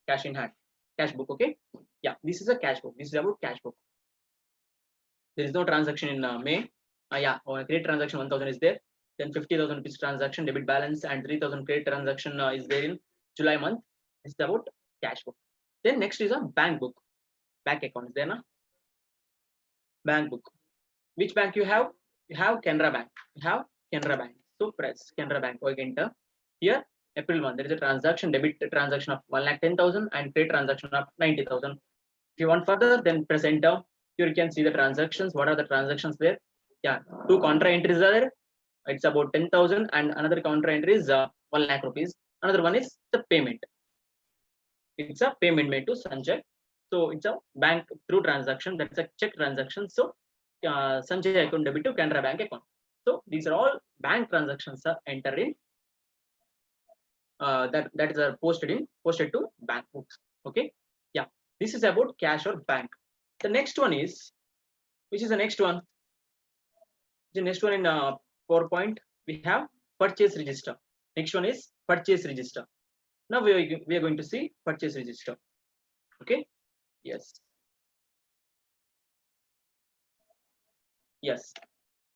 cash in hand, cash book. Okay. Yeah, this is a cash book. This is about cash book. There is no transaction in May. Credit transaction 1,000 is there. Then 50,000 rupees transaction debit balance and 3,000 credit transaction is there in July month. It's about cash book. Then next is a bank book. Bank account is there now. Bank book. Which bank you have? You have Canara Bank. You have Canara Bank. So press Canara Bank. Okay, enter. Here April month there is a transaction debit transaction of 1,10,000 and credit transaction of 90,000. If you want further, then press enter. Here you can see the transactions. What are the transactions there? Yeah, 2 contra entries are there. It's about 10,000 and another contra entry is 1 lakh rupees. Another one is the payment. It's a payment made to Sanjay. So it's a bank through transaction. That's a check transaction. So Sanjay account debit to Canara Bank account. So these are all bank transactions are entered in. That is posted to bank books. Okay. Yeah. This is about cash or bank. The next one is, which is the next one? The next one in PowerPoint, we have purchase register. Next one is purchase register. Now we are going to see purchase register. Okay. Yes. Yes.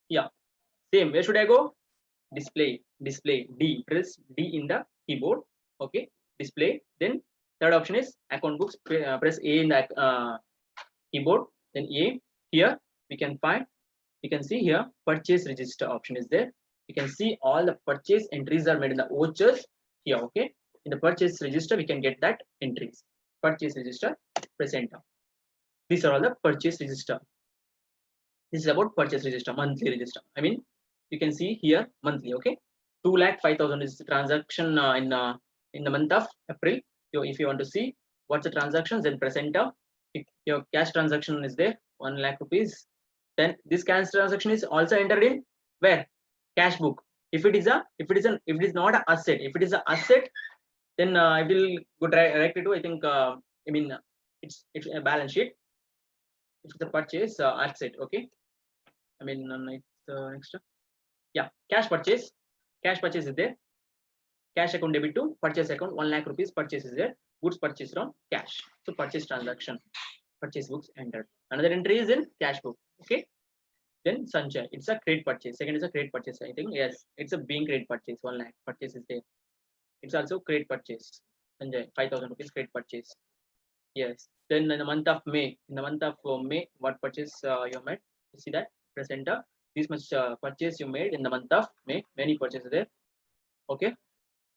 Yeah. Same. Where should I go? Display. Display. D. Press D in the keyboard. Okay. Display. Then third option is account books. Press A in the keyboard. Then A. Here we can find. You can see here purchase register option is there. You can see all the purchase entries are made in the vouchers here. Okay. In the purchase register, we can get that entries. Purchase register. Press enter. These are all the purchase register. This is about purchase register, monthly register. I mean, you can see here monthly. Okay, 2,05,000 is the transaction in the month of April. If you want to see what's the transactions, then press enter. If your cash transaction is there, 1 lakh rupees. Then this cash transaction is also entered in where? Cash book. If it is not an asset, if it is an asset, then I will go directly to, I think it's a balance sheet. It's the purchase asset. Okay. I mean, next. Yeah, cash purchase. Cash purchase is there. Cash account debit to purchase account, 1 lakh rupees purchase is there. Goods purchased on cash. So purchase transaction, purchase books entered. Another entry is in cash book. Okay. Then Sanjay, it's a credit purchase. Second is a credit purchase. I think yes, it's a being credit purchase. 1 lakh purchase is there. It's also credit purchase. Sanjay, 5,000 rupees credit purchase. Yes. Then in the month of May, what purchase you made? You see that? Press enter. This much purchase you made in the month of May. Many purchases there. Okay.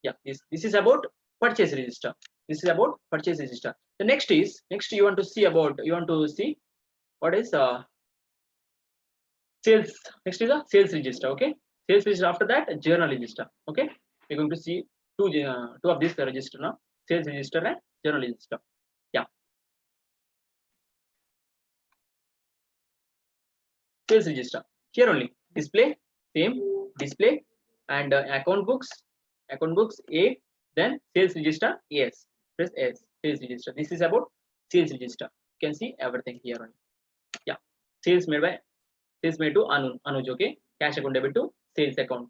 Yeah. This is about purchase register. This is about purchase register. The next you want to see what is sales. Next is a sales register. Okay. Sales register. After that, journal register. Okay. We're going to see two of these register now. Sales register and journal register. Yeah. Sales register. Here only display, same display, and account books A, then sales register yes, press S, sales register. This is about sales register. You can see everything here only. Yeah, sales made to Anuj. Okay, cash account debit to sales account.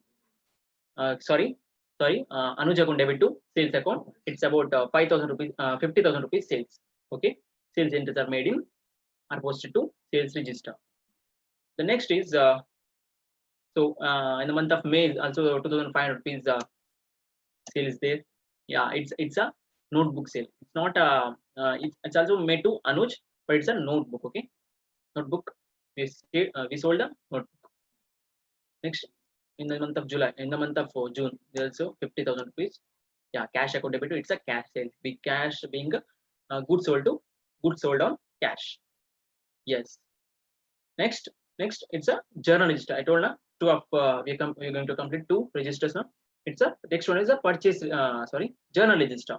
Sorry, Anuj account debit to sales account. It's about 5,000 rupees, 50,000 rupees sales. Okay, sales entries are posted to sales register. The next is in the month of May also 2,500 rupees sale is there. Yeah, it's a notebook sale. It's not it's also made to Anuj, but it's a notebook. Okay, notebook. We sold a notebook. Next, in the month of July, in the month of June, there's also 50,000 rupees. Yeah, cash account debit. It's a cash sale. Big cash being goods sold on cash. Yes. Next, it's a journal register. I told you two of we're going to complete 2 registers now. It's a next one is a purchase journal register.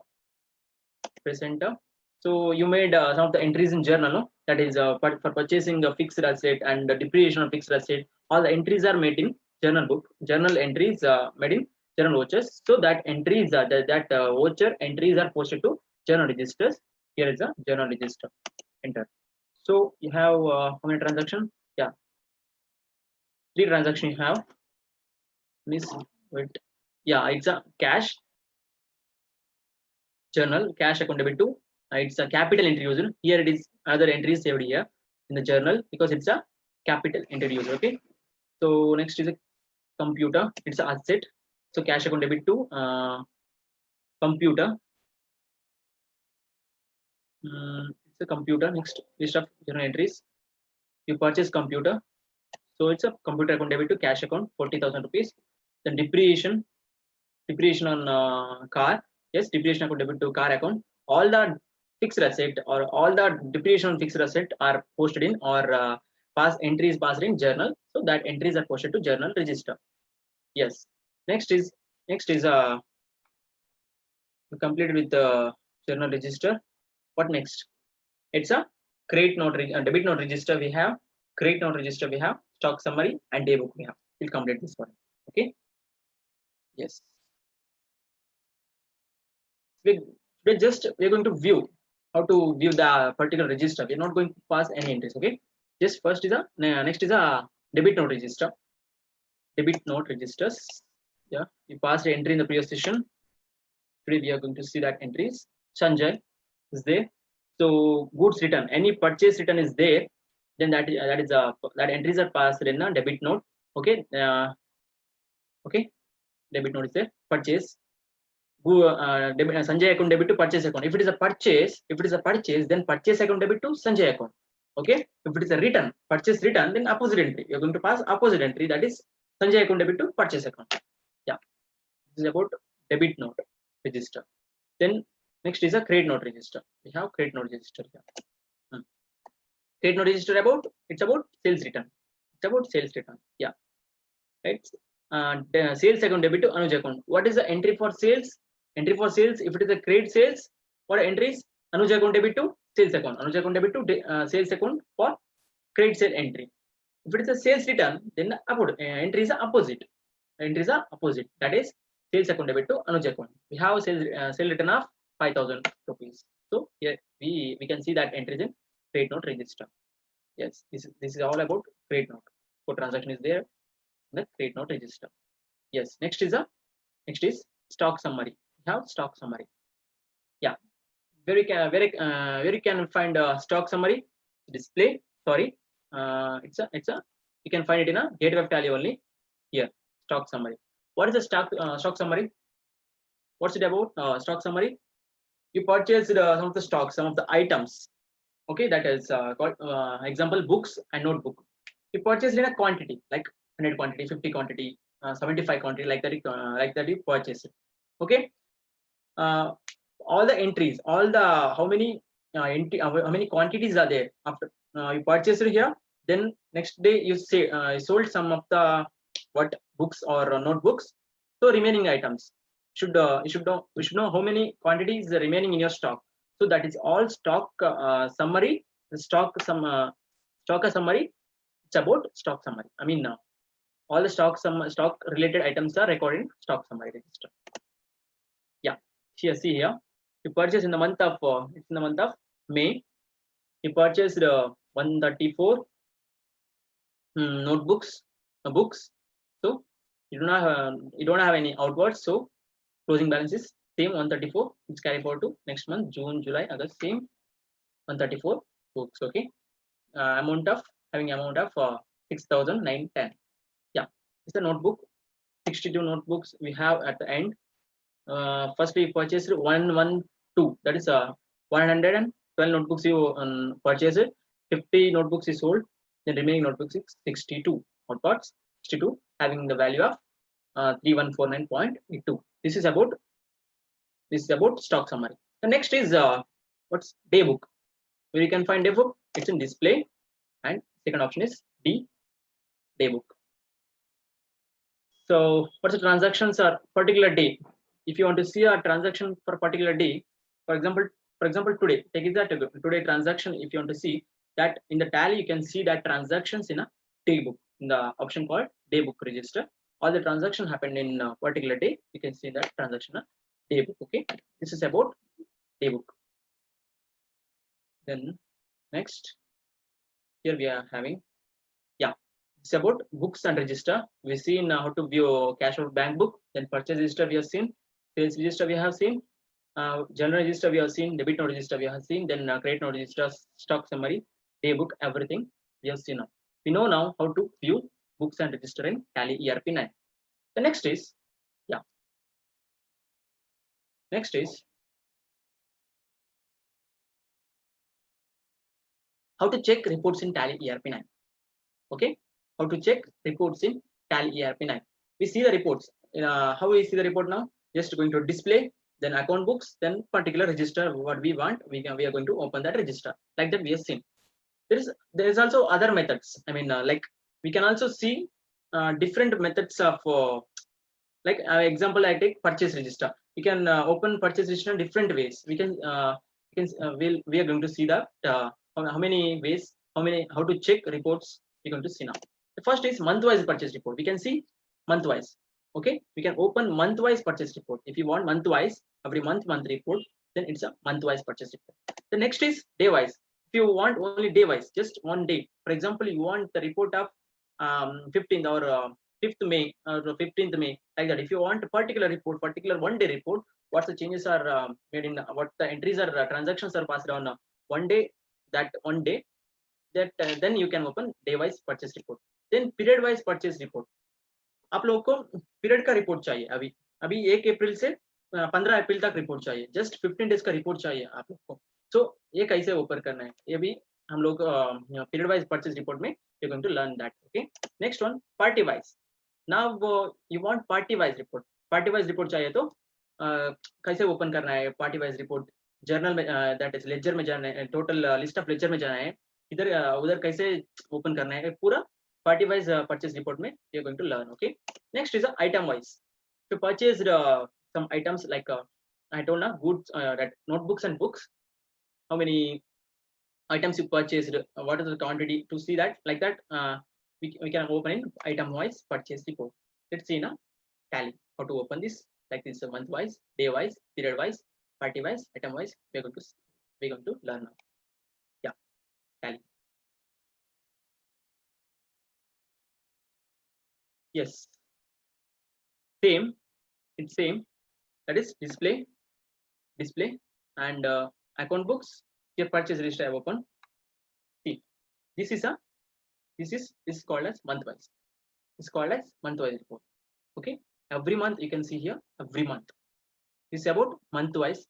Press enter. So you made some of the entries in journal, no? That is for purchasing a fixed asset and the depreciation of fixed asset. All the entries are made in journal book. Journal entries made in journal vouchers. So that entries voucher entries are posted to journal registers. Here is a journal register. Enter. So you have how many transactions? Yeah, 3 transactions you have. Wait. Yeah, it's a cash journal, cash account debit to. It's a capital entry user. Here it is other entries saved here in the journal because it's a capital entry user. Okay. So next is a computer. It's an asset. So cash account debit to computer. It's a computer. Next list of journal entries. You purchase computer. So it's a computer account debit to cash account 40,000 rupees. Then depreciation on car. Yes, depreciation account debit to car account. All the fixed asset or all the depreciation on fixed asset are posted in or entries passed in journal. So that entries are posted to journal register. Yes. Next is completed with the journal register. What next? It's a credit note, debit note register. We have credit note register. We have stock summary and day book. We have. We'll complete this one. Okay. Yes. We're going to view how to view the particular register. We're not going to pass any entries. Okay, just first is a next is a debit note register. Debit note registers. Yeah, we passed the entry in the previous session. Today we are going to see that entries. Sanjay is there. So goods return, any purchase return is there, then that entries are passed in a debit note. Okay, okay, debit note is there. Purchase. Sanjay account debit to purchase account. If it is a purchase, then purchase account debit to Sanjay account. Okay, if it is a return, purchase return, then opposite entry. You are going to pass opposite entry, that is Sanjay account debit to purchase account. Yeah, this is about debit note register. Then next is a credit note register. We have credit note register here. Credit note register it's about sales return. It's about sales return. Yeah, right. Sales account debit to Anuj account. What is the entry for sales? Entry for sales, if it is a credit sales, what entries? Anuj account debit to sales account. Anuj account debit to sales account for credit sale entry. If it is a sales return, then the entry is opposite. Entries are opposite. That is sales account debit to Anuj account. We have sale return of 5,000 rupees. So here we can see that entries in credit note register. Yes, this is all about credit note. So transaction is there in the credit note register. Yes, next is stock summary. We have stock summary. Yeah, where you can find a stock summary display. Sorry, it's a you can find it in a Gateway of Tally only. Here, stock summary. What is the stock summary? What's it about? Stock summary. You purchased some of the stocks, some of the items. Okay, that is called example books and notebook. You purchased in a quantity like 100 quantity, 50 quantity, 75 quantity, like that you purchase it. Okay, all the entries, all the how many quantities are there after you purchased it here. Then next day you say sold some of the books or notebooks. So remaining items you should know how many quantities are remaining in your stock. So that is all stock summary. The stock summary. It's about stock summary. I mean, all the stock related items are recorded in stock summary register. Yeah, here see here. You purchased in the month of it's in the month of May. You purchased 134 notebooks, books. So you don't have any outwards. So closing balance is same 134. It's carry forward to next month, June, July, August. Same 134 books. Okay. Amount of 6,910. Yeah, it's the notebook. 62 notebooks we have at the end. First we purchased 112. That is 112 notebooks you purchased. 50 notebooks is sold. The remaining notebooks is 62. Outwards 62 having the value of 3149.82. This is about stock summary. The next is what's day book. Where you can find day book. It's in display, and second option is day book. So what's the transactions are particular day. If you want to see a transaction for a particular day, for example today, take that today transaction. If you want to see that in the tally, you can see that transactions in a day book in the option called day book register. All the transaction happened in a particular day. You can see that transaction day book. Okay, this is about day book. Then next, here we are having, yeah, it's about books and register. We see now how to view cash out bank book. Then purchase register we have seen, sales register we have seen, general register we have seen, debit note register we have seen, then credit note register, stock summary, day book, everything we have seen now. We know now how to view books and register in Tally ERP9. The next is, yeah, next is how to check reports in Tally ERP9. Okay, how to check reports in Tally ERP9. We see the reports. How we see the report now? Just going to display, then account books, then particular register. What we want, we are going to open that register. Like that we have seen. There is also other methods. I mean, like we can also see different methods of like example. I take purchase register. We can open purchase register in different ways. We are going to see that how many ways, how to check reports. We're going to see now. The first is month-wise purchase report. We can see month-wise. Okay, we can open month-wise purchase report. If you want month-wise, every month report, then it's a month wise purchase report. The next is day wise. If you want only day wise, just one day, for example, you want the report of 15th or 5th May or 15th May, like that. If you want a particular report, particular one day report, what the changes are made in, what the entries are, transactions are passed on one day, that one day, that then you can open day wise purchase report. Then period wise purchase report. आप लोगों को period का report चाहिए, अभी 1 अप्रैल से 15 अप्रैल तक report चाहिए, just 15 days का रिपोर्ट चाहिए आप लोग को. सो ये कैसे ओपन करना है, ये भी हम लोग पीरियड वाइज परचेज रिपोर्ट में you going to learn that. Okay, next one party wise. Now you want party wise report. Party wise report चाहिए तो कैसे ओपन करना है पार्टी वाइज रिपोर्ट. जर्नल में दैट इज लेजर में जाना है, टोटल लिस्ट ऑफ लेजर में जाना है, इधर उधर कैसे ओपन करना है पूरा party wise purchase report mein you are going to learn. Okay, next is item wise. To purchase some items like I told na goods, that notebooks and books, how many items you purchased, what is the quantity, to see that like that we can open in item wise purchase report. Let's see na Tally how to open this, like this month wise, day wise, period wise, party wise, item wise. We're going to learn now. Yeah, Tally. Yes, same, it's same, that is display and account books. Here purchase list I have opened. See, this is called as month wise. It's called as month wise report. Okay, every month you can see here, every month. This is about month wise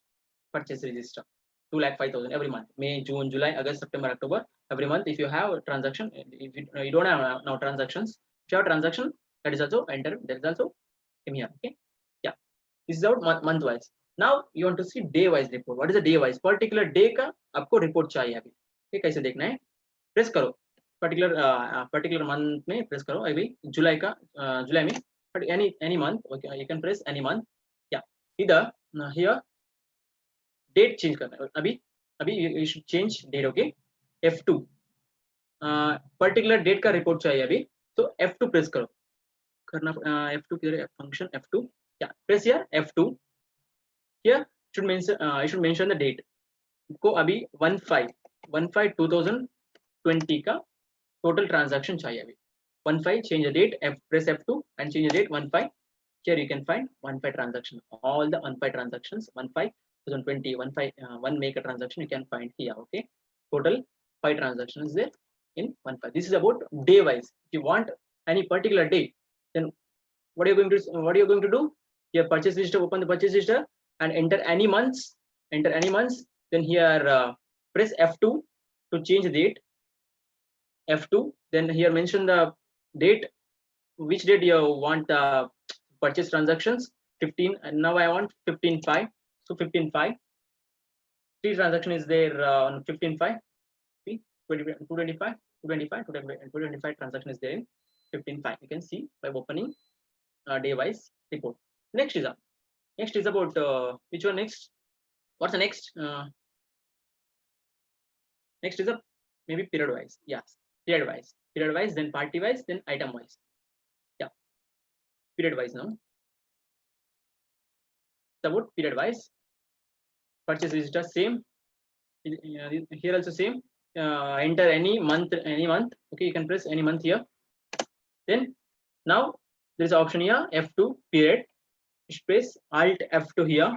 purchase register. 2,05,000 every month. May, June, July, August, September, October. Every month, if you have a transaction, if you don't have now transactions, if you have transaction, that is also enter. That is also in here. Okay, yeah, this is about month wise. Now you want to see day wise report. What is the day wise? Particular day का आपको report चाहिए अभी. ठीक, कैसे देखना है? Press करो. Particular month में press करो. अभी जुलाई का जुलाई में, but any month. Okay, you can press any month. Yeah, either here date change करना है. अभी you should change date. Okay, F2 particular date का report चाहिए अभी, तो F2 press करो. करना F2 किधर function F2. Yeah, press here F2. Here should mention I should mention the date. को अभी 1/5/2020 का total transaction चाहिए अभी. 1/5 change the date. Press F2 and change the date 1/5. Here you can find 1/5 transaction. All the 1/5 transactions 1/5/2020 1 make a transaction you can find here. Okay, total 5 transactions there in 1/5. This is about day wise. If you want any particular day, then what are you going to do? Here purchase register, open the purchase register and enter any months. Then here press F2 to change the date. F2. Then here mention the date, which date you want purchase transactions. 15, and now I want 15/5. So 15/5. 3 transaction is there on 15/5. See, 225 transaction is there in 15/5. You can see by opening day wise report. Next is about which one next? What's the next? Next is maybe period wise. Yes, period wise, then party wise, then item wise. Yeah, period wise now. It's about period wise. Purchase register same. Here also same. Enter any month. Okay, you can press any month here. Then now there is an option here F2 period. Press Alt F2 here.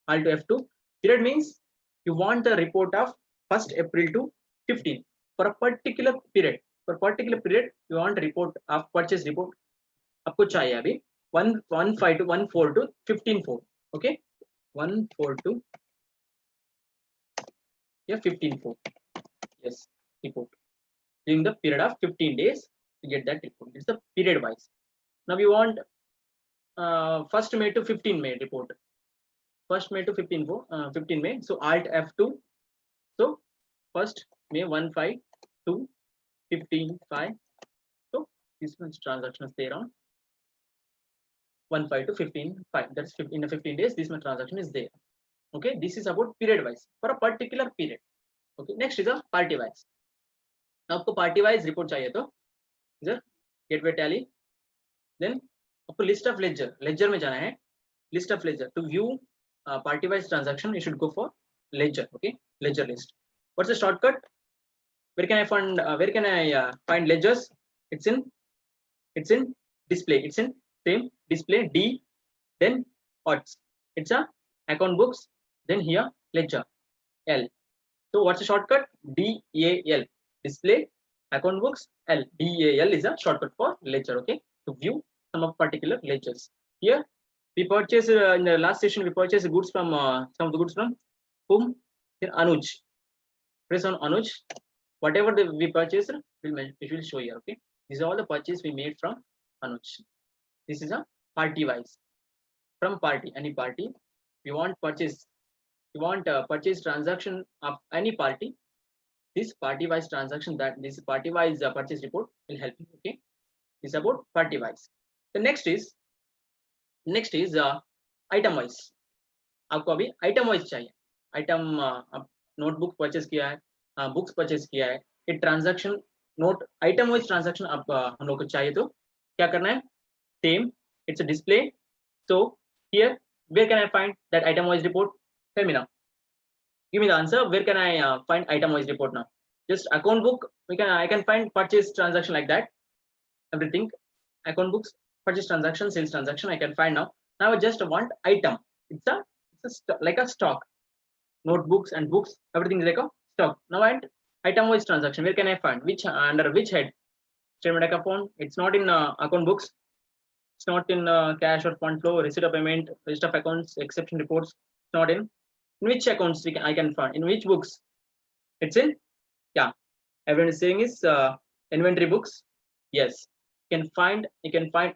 Alt F2. Period means you want the report of 1st April to 15 for a particular period. For particular period, you want a report of purchase report. आपको चाहिए अभी 1/5 to 1/4 to 15/4. Okay, 1/4 to 15/4. Yes, report during the period of 15 days to get that report. It's the period wise. Now we want 1st May to 15 May report. 1st May to 15 May. So Alt F2. So 1st May 1/5 to 15/5. So this much transactions there on 1/5 to 15/5. That's in 15 days. This much transaction is there. Okay, this is about period wise for a particular period. Okay, next is a party wise. Now आपको party wise report चाहिए तो इधर gateway tally. Then आपको list of ledger में जाना है. List of ledger to view party-wise transaction, you should go for ledger. Okay, ledger list. What's the shortcut? Where can I find ledgers? It's in display. It's in same display D, then odds. It's a account books, then here ledger L. So what's the shortcut? DAL, display account books L. DAL is a shortcut for ledger. Okay, to view some of particular ledgers. Here we purchased in the last session. We purchased goods from some of the goods from whom? Here Anuj. Press on Anuj. Whatever we purchased, it will show here. Okay, these are all the purchase we made from Anuj. This is a party wise. From party, any party, you want purchase transaction of any party. This party wise transaction, that this party wise purchase report will help you. Okay, this is about party wise. The next is item wise. आपको अभी item wise चाहिए. Item notebook purchase किया है, books purchase किया है. ये transaction note item wise transaction आप हम लोग को चाहिए तो क्या करना है? Same, it's a display. So here, where can I find that item wise report? Tell me now. Give me the answer. Where can I find item wise report now? Just account book. I can find purchase transaction like that. Everything, account books, purchase transaction, sales transaction. I can find now. Now I just want item. It's like a stock. Notebooks and books. Everything is like a stock. Now I want item wise transaction. Where can I find? Under which head? Statement account. It's not in account books. It's not in cash or fund flow, receipt of payment, list of accounts, exception reports. It's not in which accounts I can find, in which books? It's in, yeah, everyone is saying is inventory books. Yes, you can find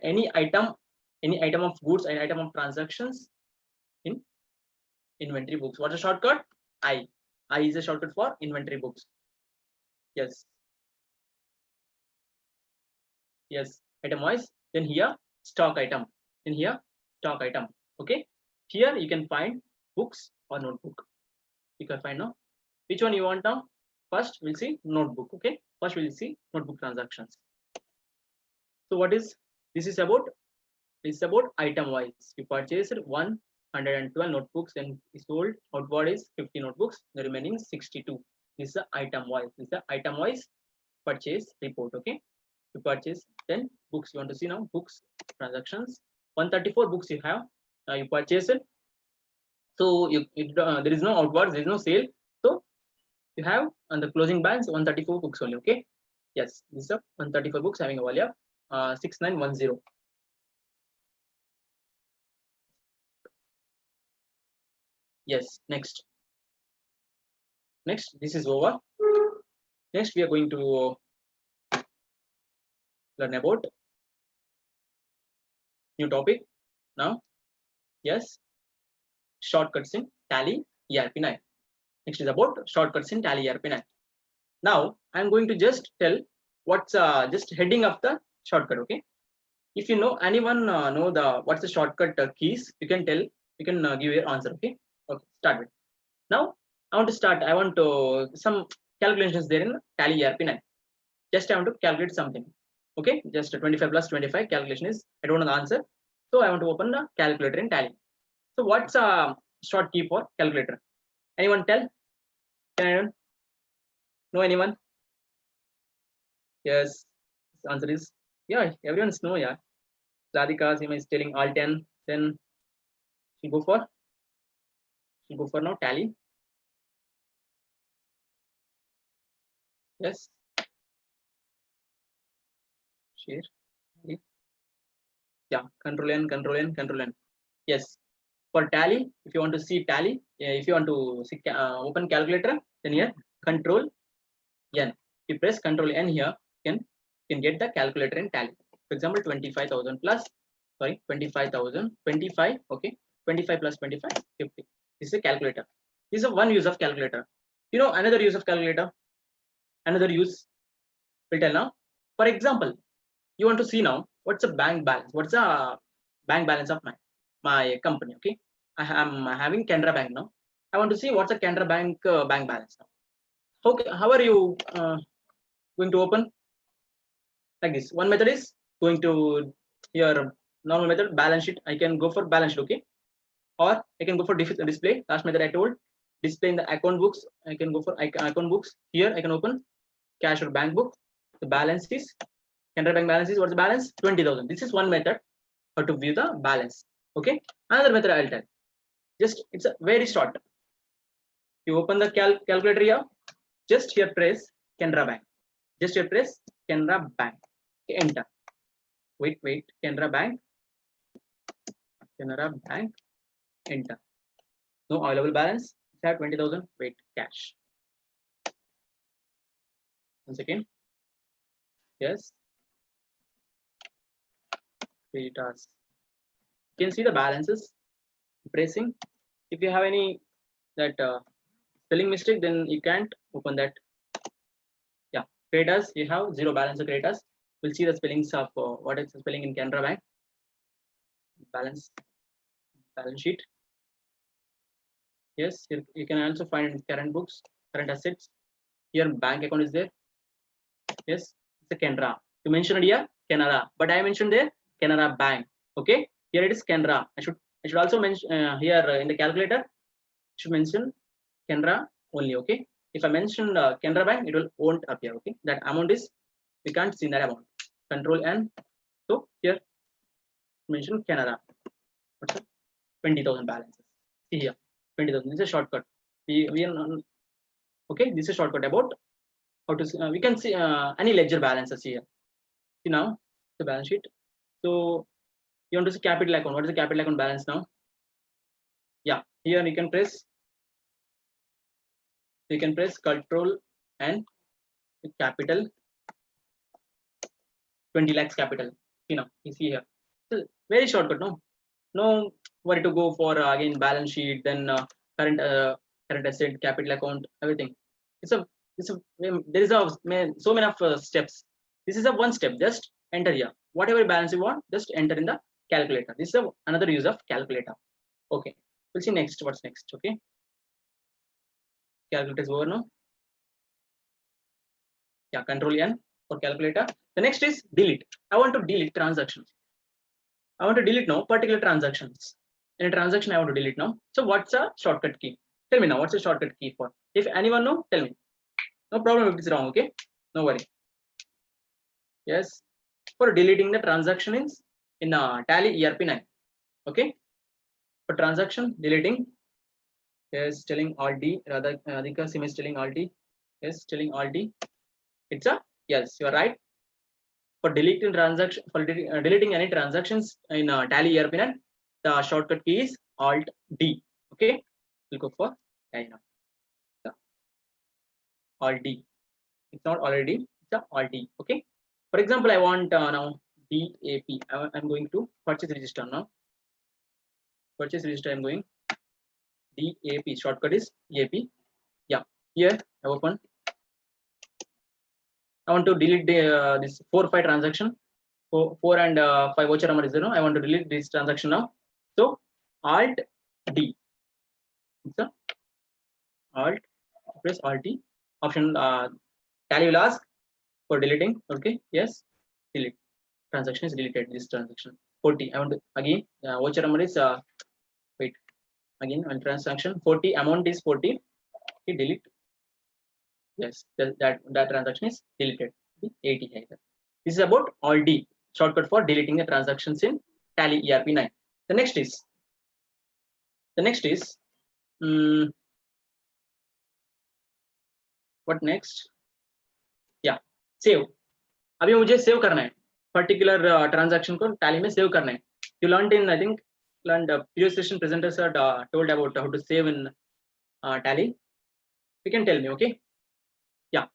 any item of goods and item of transactions in inventory books. What's the shortcut? I is a shortcut for inventory books. Yes, item wise. Then here stock item, in here stock item. Okay, here you can find books or notebook. You can find now which one you want now. First we'll see notebook. Okay, first we'll see notebook transactions. So what is this is about? This is about item wise. You purchased 112 notebooks and sold outward is 50 notebooks, the remaining 62. This is the item wise. This is the item wise purchase report. Okay, you purchase 10 books. You want to see now books transactions. 134 books you have. You purchase it. So there is no outwards, there is no sale. So you have on the closing balance 134 books only. Okay. Yes, this is a 134 books having a value of 6910. Yes. Next, this is over. Next, we are going to learn about new topic now. Yes, shortcuts in Tally ERP9. Next is about shortcuts in Tally ERP9. Now I'm going to just tell what's just heading of the shortcut. Okay, if you know anyone know what's the shortcut keys, you can tell, you can give your answer. Okay, start with. Now I want to start. I want to some calculations there in Tally ERP9. Just I want to calculate something. Okay, just 25 plus 25 calculation is, I don't know the answer, so I want to open the calculator in Tally. So what's a short key for calculator? Anyone tell? Can anyone know? Anyone? Yes, the answer is, yeah, everyone's know. Yeah, Radhika Sima is telling all 10. Then she go for now Tally. Yes, share. Yeah, control N. Yes, for Tally, if you want to see Tally, if you want to see open calculator, then here control N. If you press control N here, you can get the calculator in Tally. For example, 25,000 plus, sorry, 25,000, 25. Okay, 25 plus 25, 50. This is a calculator. This is one use of calculator. You know another use of calculator. Another use we'll tell now. For example, you want to see now what's the bank balance. What's the bank balance of my company? Okay, I am having Canara Bank now. I want to see what's the Canara Bank bank balance now. Okay, how are you going to open? Like this. One method is going to your normal method, balance sheet. I can go for balance sheet. Okay, or I can go for display. Last method I told, display in the account books. I can go for account books. Here I can open cash or bank book. The balance is Canara Bank balance is, what's the balance? 20,000. This is one method how to view the balance. Okay. Another method I'll tell. Just it's a very short. You open the calculator here. Just here press Canara Bank. Just here press Canara Bank. Okay, enter. Wait. Canara Bank. Canara Bank. Enter. No available balance. Have 20,000. Wait, cash. 1 second. Yes. Creditors. You can see the balances. Pressing. If you have any that spelling mistake, then you can't open that. Yeah, creditors. You have zero balance of creditors. We'll see the spellings of what is the spelling in Canara Bank. Balance sheet. Yes, you can also find current books, current assets. Here bank account is there. Yes, it's a Canara. You mentioned here Canara, but I mentioned there Canara Bank. Okay, here it is Canara. I should also mention here in the calculator. Should mention Canara only. Okay, if I mention Canara Bank, it won't appear. Okay, that amount is, we can't see that amount. Control N. So here mention Canara. What's it? 20,000 balances. See here 20,000. This is a shortcut. We are not, okay. This is a shortcut about how to we can see any ledger balances here. See now the balance sheet. So you want to see capital account. What is the capital account balance now? Yeah, here you can press. You can press Control and capital. 20 lakhs capital. You know, you see here. So very shortcut. No worry to go for again balance sheet, then current asset, capital account, everything. There is so many of steps. This is a one step. Just enter here. Whatever balance you want, just enter in the calculator. This is another use of calculator. Okay, we'll see next. What's next? Okay, calculator is over now. Yeah, Control N for calculator. The next is delete. I want to delete transactions. I want to delete now particular transactions. In a transaction, I want to delete now. So what's a shortcut key? Tell me now. What's a shortcut key for? If anyone know, tell me. No problem if it's wrong. Okay, no worry. Yes, for deleting the transaction in Tally ERP9. Okay, for transaction deleting. Yes, telling Alt D. Radhika Sim is telling Alt D. Yes, telling Alt D. It's a yes. You are right. For deleting transaction, for deleting any transactions in Tally ERP9, the shortcut key is Alt D. Okay, we'll go for Alt D. It's not already. It's a Alt D. Okay. For example, I want now DAP. I'm going to purchase register now. Purchase register. I'm going DAP. Shortcut is AP. Yeah. Here I open. I want to delete this 4 or 5 transaction. 4 and 5 voucher number is 0. I want to delete this transaction now. So Alt D. It's a Alt. Press Alt D. Option Tally will ask for deleting. Okay. Yes. Delete. Transaction is deleted. This transaction 40. I want to again voucher number is wait. Again on transaction 40. Amount is 40. Okay. Delete. Yes, that transaction is deleted. 80 here. This is about Alt D, shortcut for deleting the transactions in Tally ERP9. The next is what next? Yeah, save. अभी मुझे save करना है particular transaction को Tally में save करना है. You learned in I think previous session presenters are told about how to save in Tally. You can tell me, okay? Yeah,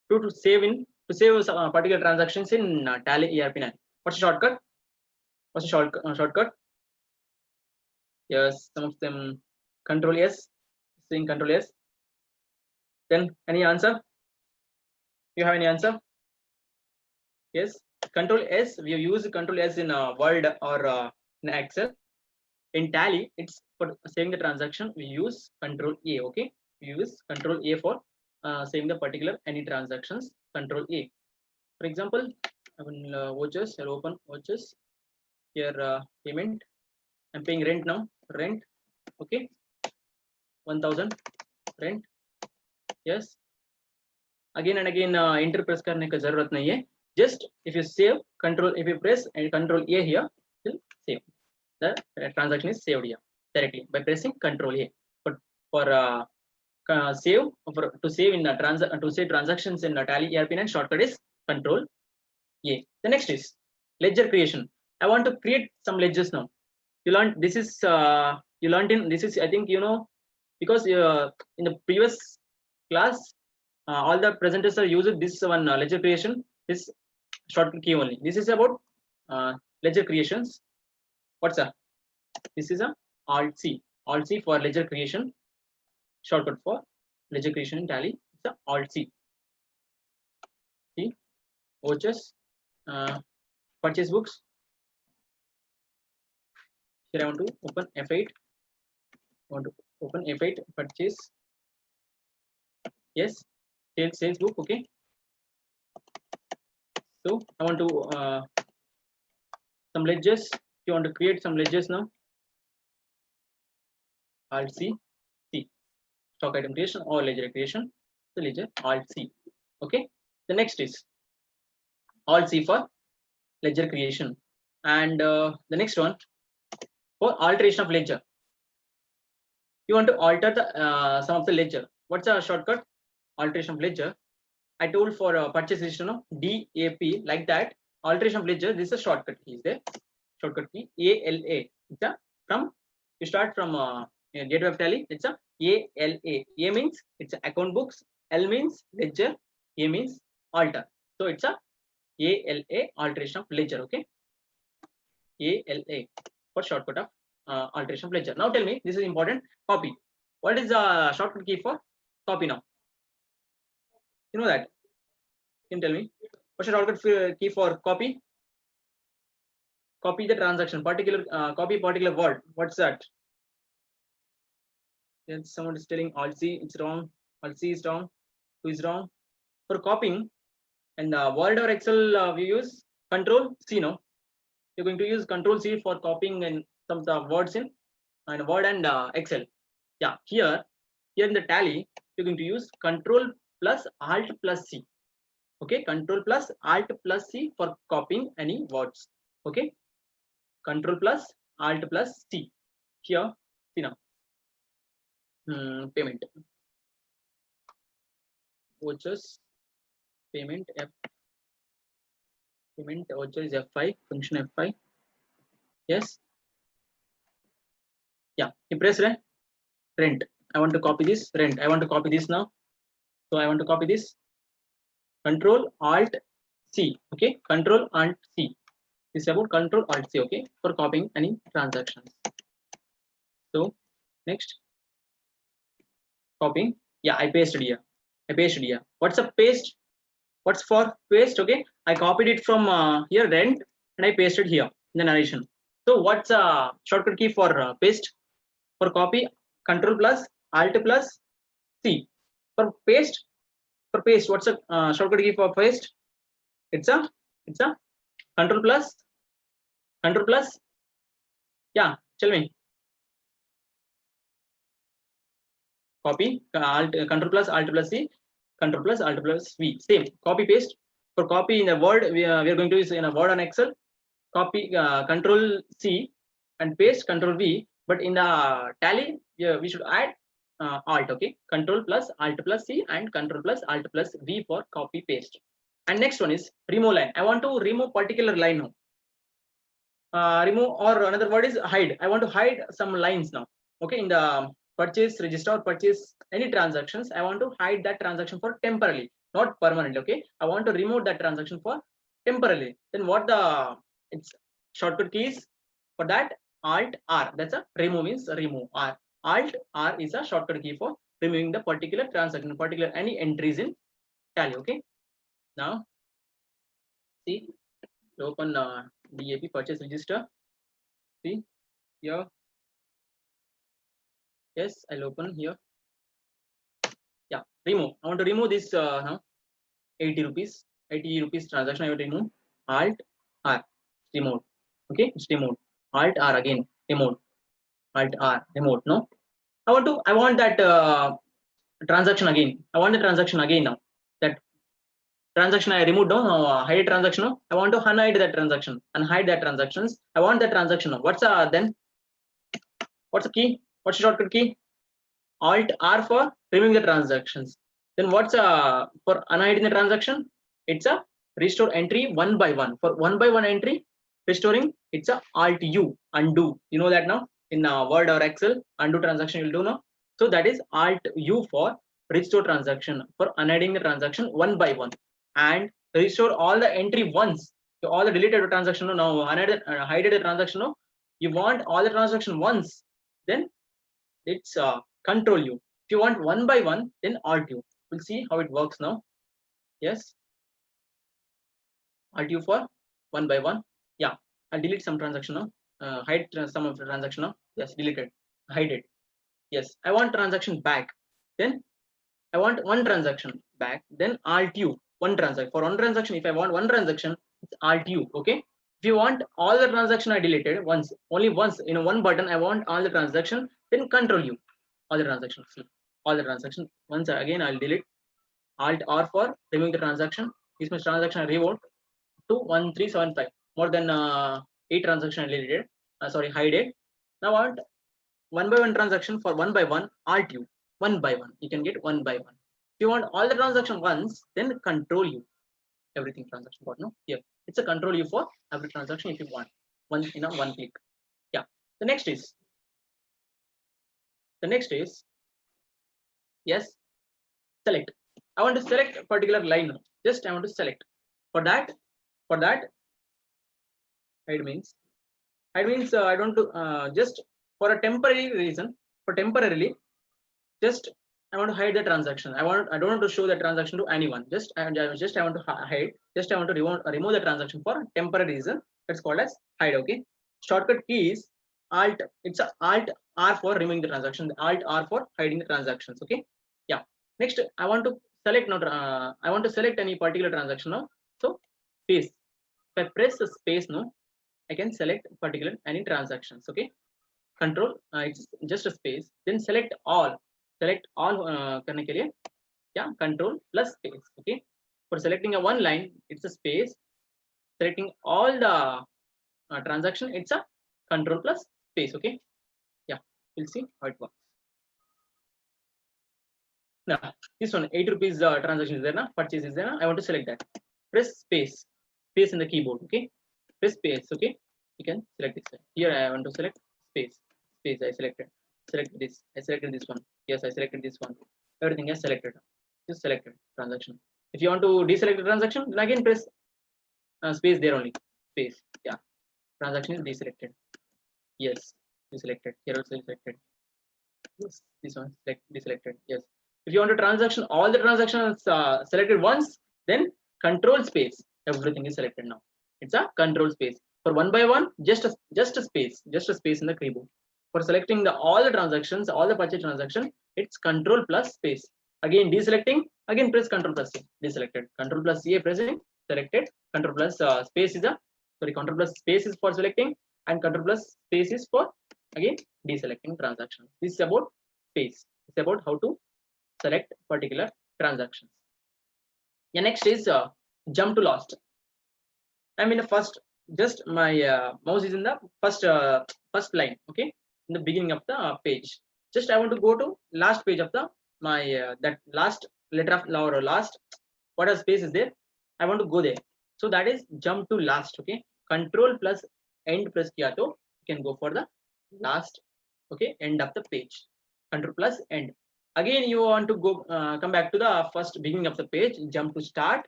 to save particular transactions in Tally ERP9. What's the shortcut? What's the shortcut? Yes, some of them Control S. Saying Control S. Then any answer? You have any answer? Yes, Control S. We use Control S in Word or in Excel. In Tally, it's for saving the transaction. We use Control A. Okay, we use Control A for saving the particular any transactions. Control A. For example, I will vouchers. I'll open vouchers. Here payment. I'm paying rent now. Rent. Okay, 1000 rent. Yes. Again and again enter press करने का जरूरत नहीं है. Just if you save control, if you press and control A here, will save. The transaction is saved here directly by pressing control A. But for save, to save in to save transactions in Tally ERP9 shortcut is control A. The next is ledger creation. I want to create some ledgers now. You learned this is you learned in this is, I think you know, because in the previous class all the presenters are using this one ledger creation, this shortcut key only. This is about ledger creations. What's that? This is a Alt C for ledger creation. Shortcut for ledger creation in Tally. It's a Alt C. See, vouchers, purchase books. Here I want to open F8. Purchase. Yes, sales book. Okay. So I want to some ledgers. You want to create some ledgers now. Alt C, stock item creation or ledger creation. The ledger Alt C. Okay. The next is Alt C for ledger creation, and the next one for alteration of ledger. You want to alter the some of the ledger. What's a shortcut? Alteration of ledger. I told for purchase register, no? DAP, like that. Alteration of ledger. This is a shortcut key. Is there? Shortcut key ALA. It's a from you start from Gateway of Tally. It's a ALA. A means it's a account books. L means ledger. A means alter. So it's a ALA, alteration of ledger. Okay. ALA for shortcut of alteration of ledger. Now tell me, this is important. Copy. What is the shortcut key for copy now? You know that? Can you tell me? What's the shortcut key for copy? Copy the transaction, particular copy particular word. What's that? Then someone is telling Alt C, it's wrong. Alt C is wrong. Who is wrong? For copying, and Word or Excel we use Control C. No, you're going to use Control C for copying and some of the words in and Word and Excel. Yeah, here in the Tally you're going to use Control plus Alt plus C. Okay, Control plus Alt plus C for copying any words. Okay, Control plus Alt plus C. Here, see now. Payment. Vouchers. Payment F. Payment voucher is F5. Function F5. Yes. Yeah. You press rent. I want to copy this. Rent. I want to copy this now. So I want to copy this. Control Alt C. Okay. Control Alt C. This is about Control Alt C. Okay. For copying any transactions. So next. Copying. Yeah. I pasted here. What's a paste? What's for paste? Okay. I copied it from here rent and I pasted here in the narration. So what's a shortcut key for paste? For copy, Control plus Alt plus C. For paste, what's a shortcut key for paste? It's a Control plus. Yeah, tell me. Copy, Control plus Alt plus C, Control plus Alt plus V. Same. Copy paste. For copy in the Word, we are going to use in a Word and Excel. Copy Control C and paste Control V. But in the Tally, we should add Alt. Okay, Control plus Alt plus C and Control plus Alt plus V for copy paste. And next one is remove line. I want to remove particular line now. Remove, or another word is hide. I want to hide some lines now. Okay, in the purchase register or purchase any transactions, I want to hide that transaction for temporarily, not permanently. Okay, I want to remove that transaction for temporarily. Then what the its shortcut keys for that? Alt R. That's a remove means remove. Alt R is a shortcut key for removing the particular transaction, particular any entries in Tally. Okay. Now see, open DAP purchase register. See here. Yes, I'll open here. Yeah, remove. I want to remove this now. 80 rupees transaction. I want to remove. Alt R. Remove. Okay, it's removed. Alt R again. Removed. Alt R, remote. No, I want that transaction again. I want the transaction again now. That transaction I removed, no, hide transaction. No, I want to unhide that transaction, unhide that transactions. I want that transaction now. What's then? What's the key? What's the shortcut key? Alt R for removing the transactions. Then what's for unhiding the transaction? It's a restore entry one by one. For one by one entry restoring, it's a Alt U, undo. You know that now in Word or Excel, undo transaction you'll do now. So that is Alt U for restore transaction, for unhiding the transaction one by one, and restore all the entry once. So all the deleted transaction now hide the transaction. No, you want all the transaction once, then it's Control U. If you want one by one, then Alt U. We'll see how it works now. Yes, Alt U for one by one. Yeah, I'll delete some transaction now. Hide some of the transaction now. Yes, deleted. Hide it. Yes, I want transaction back. Then I want one transaction back. Then Alt U. One transaction. For one transaction, if I want one transaction, it's Alt U. Okay. If you want all the transaction I deleted once, only once in one button, I want all the transaction, then Control U. All the transactions. See, all the transaction. Once again, I'll delete. Alt R for removing the transaction. This means transaction I revoked to 1375. More than 8 transaction I deleted. Sorry, hide it. Now I want one by one transaction. For one by one, Alt U. One by one. You can get one by one. If you want all the transaction once, then Control U. Everything transaction got no here. It's a Control U for every transaction if you want. One one click. Yeah. The next is yes, select. I want to select a particular line. Just I want to select. For that hide means I don't do just for a temporary reason. For temporarily, just I want to hide the transaction. I don't want to show the transaction to anyone. Just I want to hide. Just I want to remove the transaction for temporary reason. That's called as hide. Okay. Shortcut key is Alt. It's a Alt R for removing the transaction. Alt R for hiding the transactions. Okay. Yeah. Next, I want to select I want to select any particular transaction now. So space. If I press the space now, I can select particular any transactions. Okay. Control. It's just a space. Then select all. Select all. करने के लिए, yeah. Control plus space. Okay. For selecting a one line, it's a space. Selecting all the transaction, it's a Control plus space. Okay. Yeah. We'll see how it works. Now this one 8 rupees transaction is there na, purchase is there na. I want to select that. Press space in the keyboard. Okay. Press space. Okay. You can select this. Here I want to select space. I selected. Select this. I selected this one. Yes, I selected this one. Everything is selected. Just selected transaction. If you want to deselect the transaction, then again press space there only. Space. Yeah. Transaction is deselected. Yes. Deselected. Here also selected. Yes. This one deselected. Yes. If you want a transaction, all the transactions selected once, then Control space. Everything is selected now. It's a Control space. For one by one, just a space in the keyboard. For selecting all the transactions, all the purchase transaction, it's Control plus space. Again deselecting, again press Control plus C. Deselected. Control plus C pressing, selected. Control plus space is Control plus space is for selecting, and Control plus space is for again deselecting transactions. This is about space. It's about how to select particular transactions. Yeah, next is jump to last. I'm in the first. Just my mouse is in the first line. Okay, in the beginning of the page. Just I want to go to last page of the my that last letter of or last whatever space is there. I want to go there. So that is jump to last. Okay, Control plus end press kiya to you can go for the last. Okay, end of the page. Control plus end. Again you want to go come back to the first beginning of the page. Jump to start.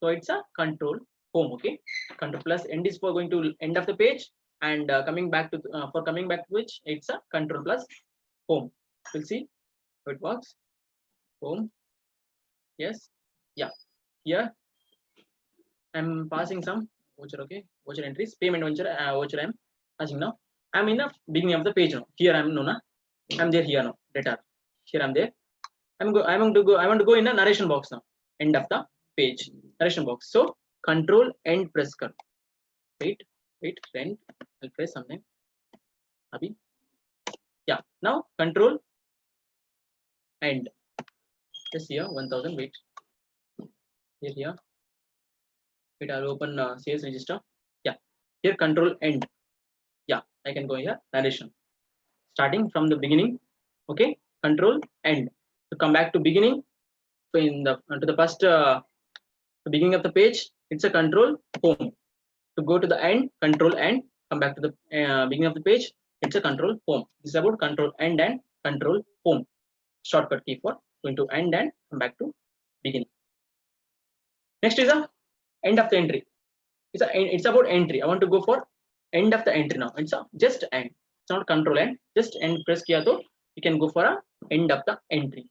So it's a Control home. Okay, Control plus end is for going to end of the page, and coming back to for coming back to which it's a Control plus home. We'll see how it works. Home. Yes. Yeah. Here I'm passing some voucher. Okay, voucher entries, payment voucher. Voucher I'm passing now. I'm in the beginning of the page now. Here I'm no. I'm there here now. Data. Here I'm there. I want to go in the narration box now. End of the page. Narration box. So Control end press kar. Wait, end. I'll press something. Abhi. Yeah. Now control end. Just here 1000. Wait. Here. Wait. I'll open sales register. Yeah. Here control end. Yeah. I can go here narration. Starting from the beginning. Okay. Control end. To come back to beginning. So in the to the first the beginning of the page, it's a control home. To go to the end, control end. Come back to the beginning of the page, it's a control home. This is about control end and control home. Shortcut key for going to end and come back to beginning. Next is a end of the entry. It's about entry. I want to go for end of the entry now. It's a just end. It's not control end. Just end press kiya to you can go for a end of the entry.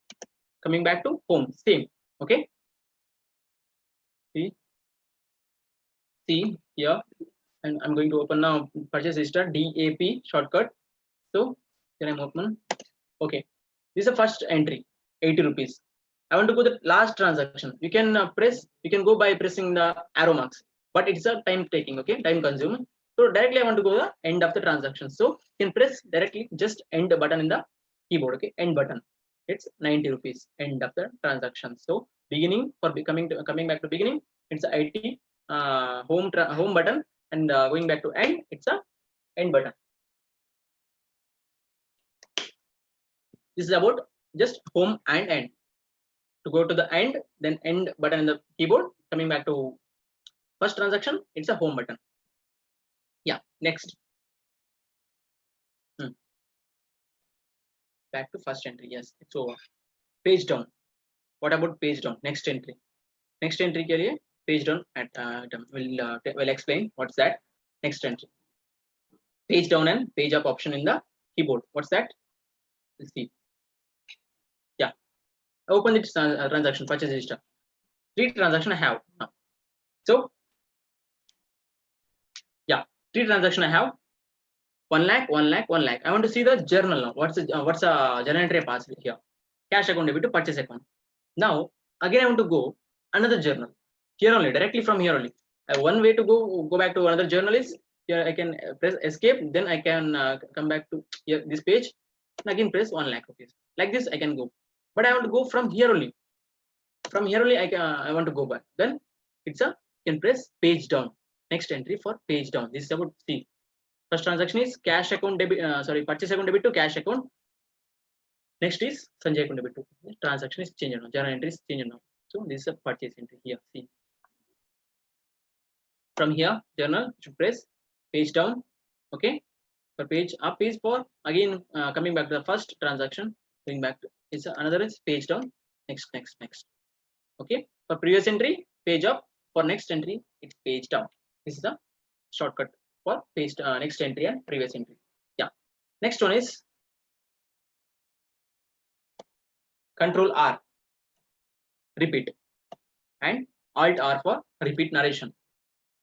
Coming back to home, same. Okay. See here, and I'm going to open now purchase register DAP shortcut. So here I'm open. Okay, this is the first entry, 80 rupees. I want to go the last transaction. You can you can go by pressing the arrow marks, but it's a time taking, okay, time consuming. So directly I want to go the end of the transaction. So you can press directly just end button in the keyboard, okay, end button. It's 90 rupees, end of the transaction. So beginning for coming back to beginning, it's a IT home button, and going back to end, it's a end button. This is about just home and end. To go to the end, then end button in the keyboard. Coming back to first transaction, it's a home button. Yeah, next. Back to first entry. Yes, it's over. Page down. What about page down? Next entry. Next entry के लिए page down at will explain what's that. Next entry. Page down and page up option in the keyboard. What's that? Let's see. Yeah. Open this transaction purchase register. 3 transaction I have. So yeah, 3 transaction I have. 1 lakh, 1 lakh, 1 lakh. I want to see the journal now. What's a journal entry passed here? Cash account debit to purchase account. Now again I want to go another journal. Here only, directly from here only. One way to go back to another journal is here. I can press escape, then I can come back to here this page, and again press 1 lakh rupees. Like this I can go, but I want to go from here only. From here only I want to go back. Then it's a can press page down. Next entry for page down. This is about C. First transaction is cash account debit. Purchase account debit to cash account. Next is Sanjay account debit to transaction is changed now. Journal entry is changed now. So this is a purchase entry here. See. From here, journal should press page down. Okay. For page up is for again coming back to the first transaction. Going back to is another is page down. Next. Okay. For previous entry, page up. For next entry, it's page down. This is the shortcut for page next entry and previous entry. Yeah. Next one is Control R, repeat, and Alt R for repeat narration.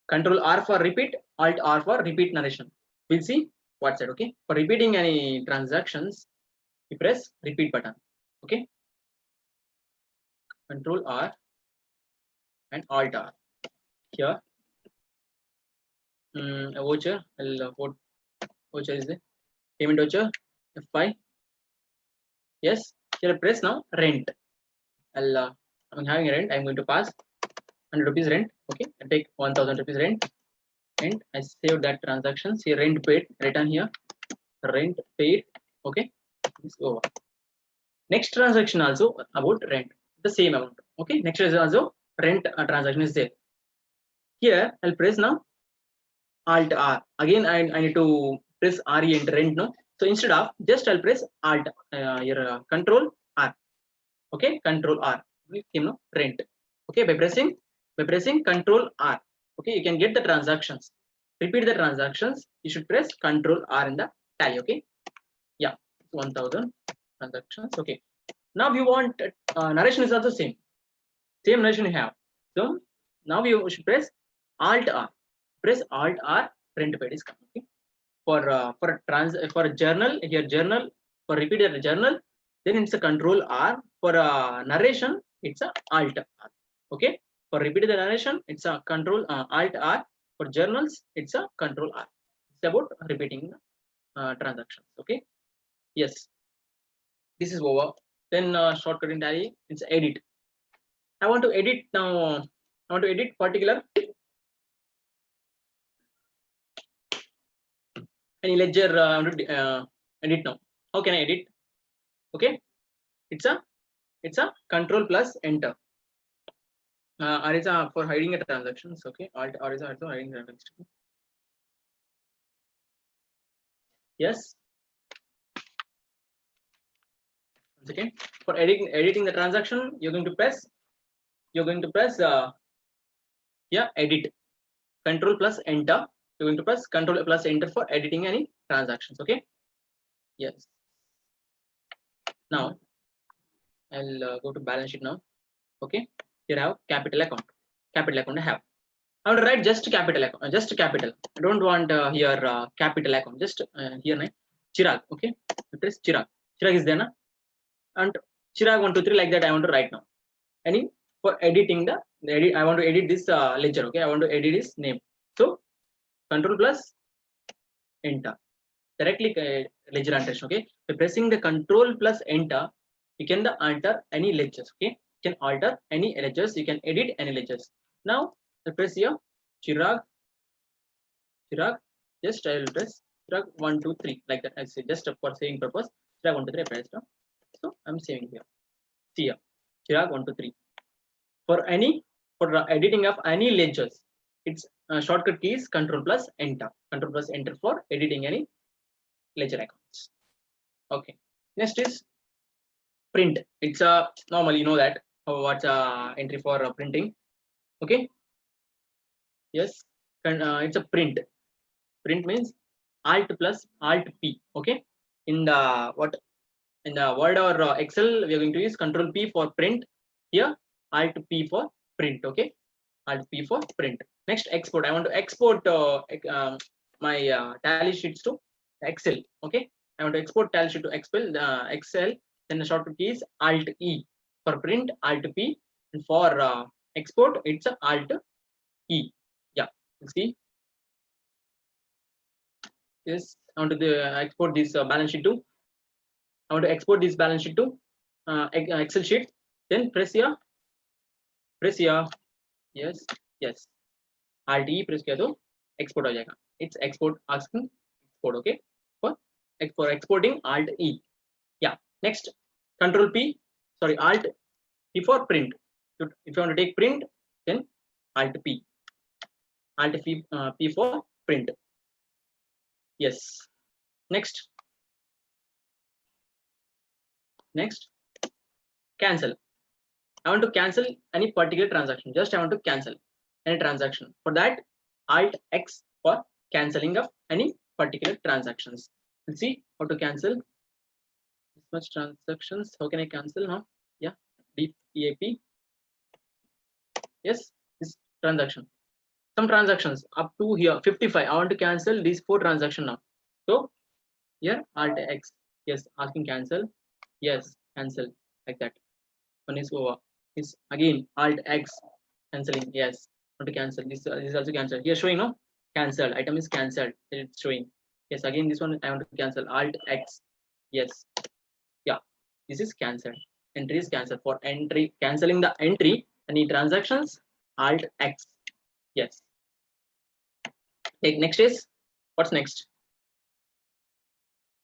Control R for repeat, Alt R for repeat narration. We'll see what's that. Okay. For repeating any transactions, you press repeat button. Okay. Control R and Alt R. Here, a voucher. What voucher is it? Payment voucher. F5. Yes. Here press now rent. I'm having a rent. I'm going to pass 100 rupees rent. Okay. I take 1000 rupees rent, and I save that transaction. See rent paid. Return here. Rent paid. Okay. It's over. Next transaction also about rent. The same amount. Okay. Next is also rent transaction is there. Here I'll press now Alt R. Again I need to press RE and rent now. So instead of just I'll press Alt Control R. Okay, Control R. Rent. Okay, by pressing Control R. Okay, you can get the transactions. Repeat the transactions. You should press Control R in the tally. Okay. Yeah, 1000 transactions. Okay. Now we want narration is also same. Same narration you have. So now you should press Alt R. Press Alt R. Rent paid is coming. Okay. For journal here journal for repeated journal, then it's a Control R. For narration, it's a Alt R. Okay. For repeated narration, it's a Control Alt R. For journals, it's a Control R. It's about repeating transactions. Okay. Yes, this is over. Then shortcut in Tally, it's edit. I want to edit now. I want to edit particular any ledger. I want to edit now. How can I edit? Okay, it's a control plus enter. Arisa for hiding a transactions. Okay, Alt Arisa also hiding transactions. Yes. Once again, for editing the transaction, you're going to press yeah, edit. Control plus enter. You're going to press control plus enter for editing any transactions. Okay. Yes. Now I'll go to balance sheet now. Okay. Here I have capital account. Capital account I have. I want to write just capital account. Just capital. I don't want here capital account. Just here na Chirag. Okay. Press Chirag. Chirag is there na. And Chirag 1 2 3 like that. I want to write now. Any for editing the edit. I want to edit this ledger. Okay. I want to edit his name. So control plus enter. Directly ledger alteration. Okay. By pressing the control plus enter, you can alter any ledgers. Okay. You can alter any ledgers. You can edit any ledgers. Now I press here Chirag. Just I will press Chirag 1 2 3 like that. I say just for saving purpose. Chirag 1 2 3 I press now. So I'm saving here. See here Chirag 1 2 3. For editing of any ledgers, its shortcut key is control plus enter. Control plus enter for editing any ledger accounts. Okay. Next is print. It's a normally you know that what's entry for printing. Okay. Yes. It's a print. Print means Alt plus Alt P. Okay. In the Word or Excel, we are going to use Control P for print. Here Alt P for print. Okay. Alt P for print. Next export. I want to export my tally sheets to Excel. Okay. I want to export tally sheet to Excel. Then the shortcut key is Alt E for print. Alt P, and for export it's a Alt E. Yeah. Let's see. Yes. I want to export this balance sheet to. I want to export this balance sheet to Excel sheet. Then press here. Yes. Alt E press किया तो export हो जाएगा. It's export asking export. Okay. For exporting Alt E. Yeah. Next Control P. Sorry, Alt P for print. If you want to take print, then Alt P. Alt P for print. Yes. Next. Cancel. I want to cancel any particular transaction. Just I want to cancel any transaction. For that, Alt X for cancelling of any particular transactions. Let's see how to cancel this much transactions. How can I cancel now? Yeah, DEAP. Yes, this transaction. Some transactions up to here 55. I want to cancel these 4 transactions now. So here Alt X. Yes, asking cancel. Yes, cancel like that. One is over. Is again Alt X cancelling. Yes, want to cancel. This is also cancelled. Here showing no cancelled. Item is cancelled. It's showing. Yes, again this one I want to cancel. Alt X. Yes. Yeah, this is cancelled. Entry is cancelled. For entry, cancelling the entry, any transactions, Alt X. Yes. Next is what's next?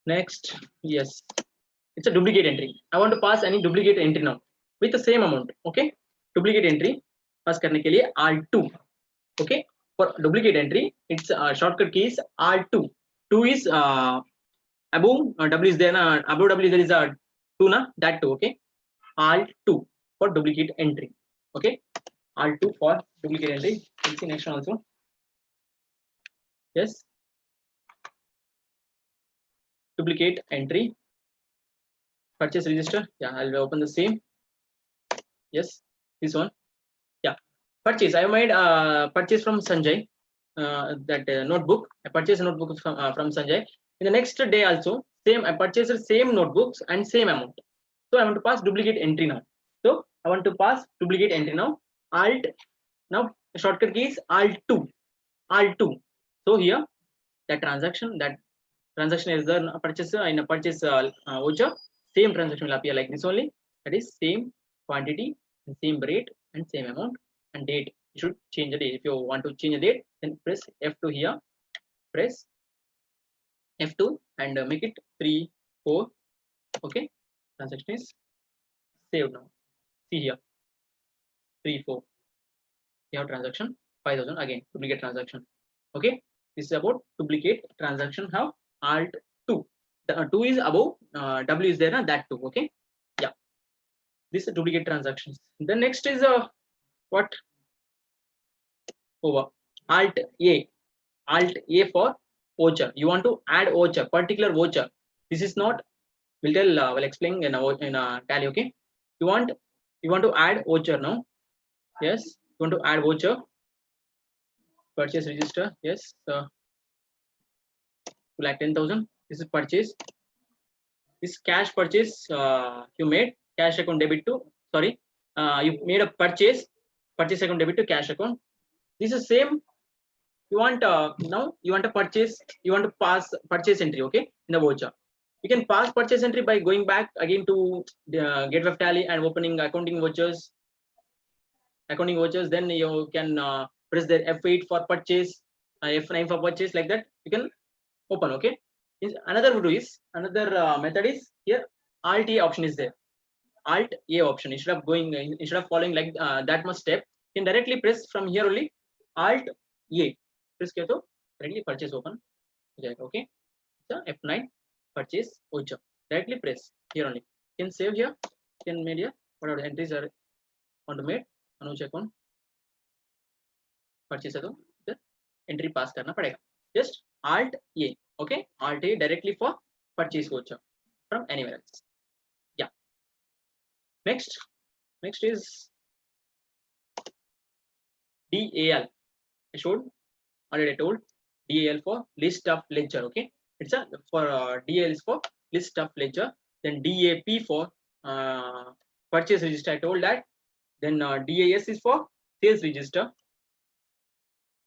Next, yes, it's a duplicate entry. I want to pass any duplicate entry now with the same amount. Okay, duplicate entry pass करने के लिए Alt2. Okay, for duplicate entry, its shortcut key is Alt2. 2 is above W is there na, above W there is a 2 na, that 2. Okay, Alt2 for duplicate entry. Okay, Alt2 for duplicate entry. Let's see next one also. Yes, duplicate entry, purchase register. Yeah, I'll open the same. Yes, this one. Yeah, purchase. I made purchase from Sanjay. That notebook. I purchased a notebook from Sanjay. In the next day also, same. I purchased the same notebooks and same amount. So I want to pass duplicate entry now. So I want to pass duplicate entry now. Alt. Now the shortcut key is Alt2. Alt2. So here that transaction transaction is the purchase in a purchase voucher, same transaction will appear like this only. That is same quantity, and same rate, and same amount and date. You should change the date. If you want to change the date, then press F2 here. Press F2 and make it 3, 4. Okay, transaction is saved now. See here, 3, 4. You have transaction 5,000 again, duplicate transaction. Okay, this is about duplicate transaction. How? Alt 2. The 2 is above, W is there, and that 2. Okay, yeah. This is duplicate transactions. The next is what? Over Alt A. Alt A for voucher. You want to add voucher, particular voucher. This is not. We'll tell. We'll explain in a tally. Okay. You want to add voucher now. Yes. You want to add voucher. Purchase register. Yes. 2,10,000. This is purchase. This cash purchase you made, cash account debit to. Sorry. You made a purchase. Purchase account debit to cash account. This is same. You want now you want to purchase. You want to pass purchase entry. Okay. In the voucher. You can pass purchase entry by going back again to the Gateway of Tally and opening accounting vouchers. Then you can press the F8 for purchase, F9 for purchase, like that. You can open. Okay. Another method is here. Alt A option is there. Alt A option. Instead of following like that much step, you can directly press from here only. Alt A. Press to directly purchase open. Okay. So F9 purchase voucher. Directly press here only. You can save here. You can media whatever entries are want to make. Anuj account. Purchase the entry pass करना पड़ेगा. Just Alt A. Okay. Alt A directly for purchase voucher from anywhere else. Yeah. Next is DAL. I showed already. I told DAL for list of ledger. Okay. It's a for DAL is for list of ledger. Then DAP for purchase register. I told that. Then DAS is for sales register.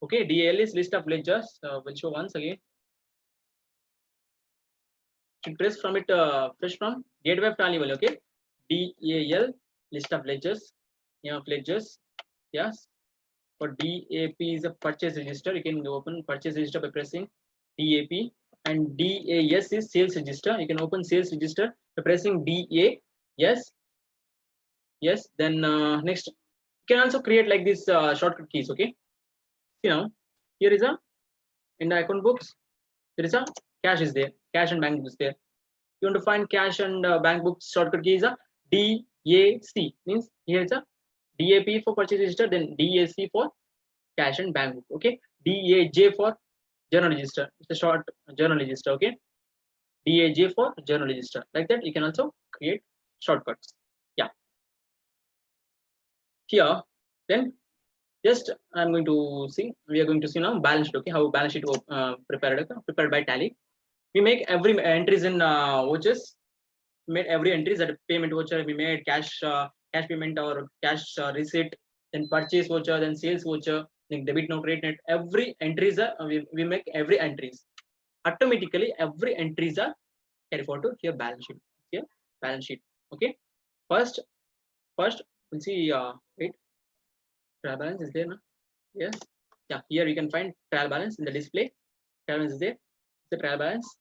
Okay, DAL is list of ledgers. We'll show once again. You press from it, fresh from Gateway of Tally. Okay, DAL list of ledgers. Ledgers. Yes. For DAP is a purchase register. You can open purchase register by pressing DAP, and DAS is sales register. You can open sales register by pressing DA. Yes. Then next, you can also create like this shortcut keys. Okay. Here is in the account books, there is a cash is there, cash and bank books there. You want to find cash and bank books shortcut key is a DAC, means here is a DAP for purchase register, then DAC for cash and bank book. Okay, DAJ for journal register. It's a short journal register. Okay, DAJ for journal register. Like that, you can also create shortcuts. Yeah. Here, then. Just we are going to see now balance sheet. Okay, how balance sheet prepared by Tally. We make every entries in vouchers. We made every entries at payment voucher. We made cash payment or cash receipt, then purchase voucher, then sales voucher, then debit note, rate net. Every entries we make every entries. Automatically every entries are carried forward to here balance sheet. Here balance sheet. Okay. First we'll see. Wait. Trial balance is there, no? Yes. Yeah. Here you can find trial balance in the display. Trial balance is there. It's the trial balance.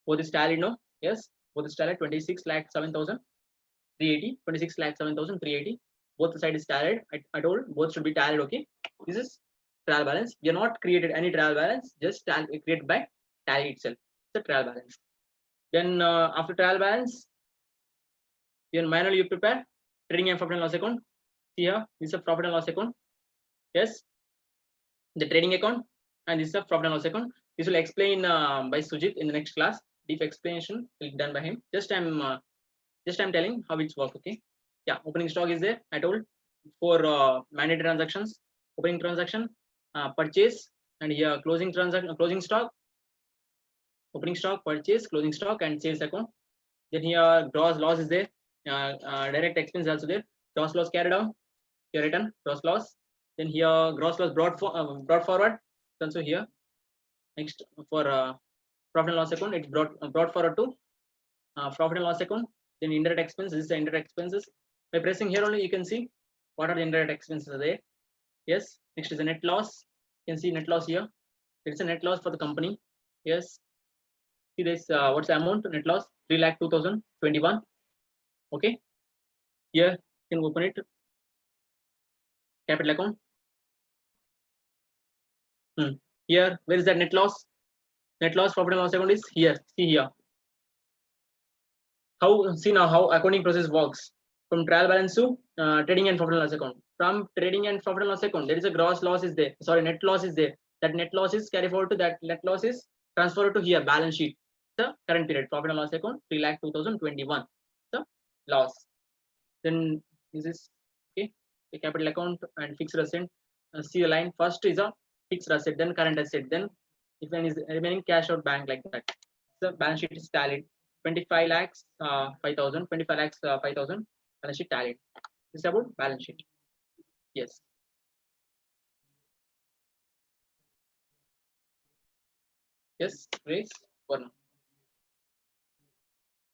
Both is tallied, no? Yes. Both is tallied. 26,07,380. 26,07,380. Both the side is tallied. I told both should be tallied. Okay. This is trial balance. We have not created any trial balance. Just created by Tally itself. It's the trial balance. Then after trial balance, then manually you prepare trading and profit and loss account. See here. This is a profit and loss account. Yes, the trading account, and this is a profit and loss account. This will explain by Sujit in the next class. Deep explanation will be done by him. Just I'm telling how it's work. Okay. Yeah. Opening stock is there. I told for mandatory transactions. Opening transaction, purchase, and here closing transaction, closing stock, opening stock, purchase, closing stock, and sales account. Then here gross loss is there. Direct expense is also there. Gross loss carried out. Here written gross loss. Then here gross loss brought forward. Also here. Next for profit and loss account. It's brought forward to profit and loss account. Then indirect expenses. This is the indirect expenses. By pressing here only, you can see what are the indirect expenses are there. Yes. Next is the net loss. You can see net loss here. It's a net loss for the company. Yes. See this. What's the amount? Net loss 3,02,021. Okay. Here you can open it. Capital account. Here, where is that net loss? Net loss profit and loss account is here. See here. See now how accounting process works. From trial balance to trading and profit and loss account. From trading and profit and loss account, there is a gross loss is there. Sorry, net loss is there. That net loss is carried forward to that net loss is transferred to here balance sheet. The current period profit and loss account 3,02,021. The loss. Then this is okay. The capital account and fixed asset. See the line. First is a fixed asset, then current asset, then if any is remaining cash out bank like that. The balance sheet is tallied. 25 lakhs 5,000. 25 lakhs 5,000. Balance sheet tallied. This is about balance sheet. Yes. Yes, raise or no.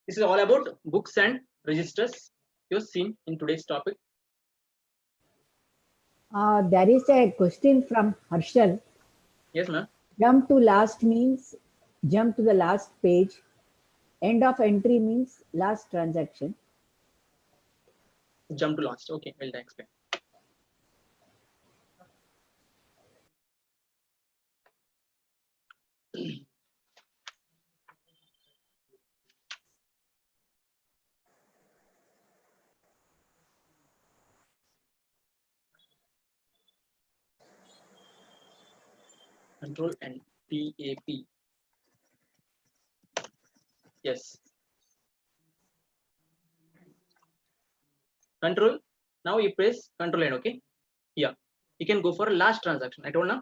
This is all about books and registers you've seen in today's topic. There is a question from Harshal. Yes, ma'am. Jump to last means jump to the last page. End of entry means last transaction. Jump to last. Okay, I'll explain. Control and PAP. Yes. Control. Now you press control and okay. Yeah. You can go for last transaction. I told now.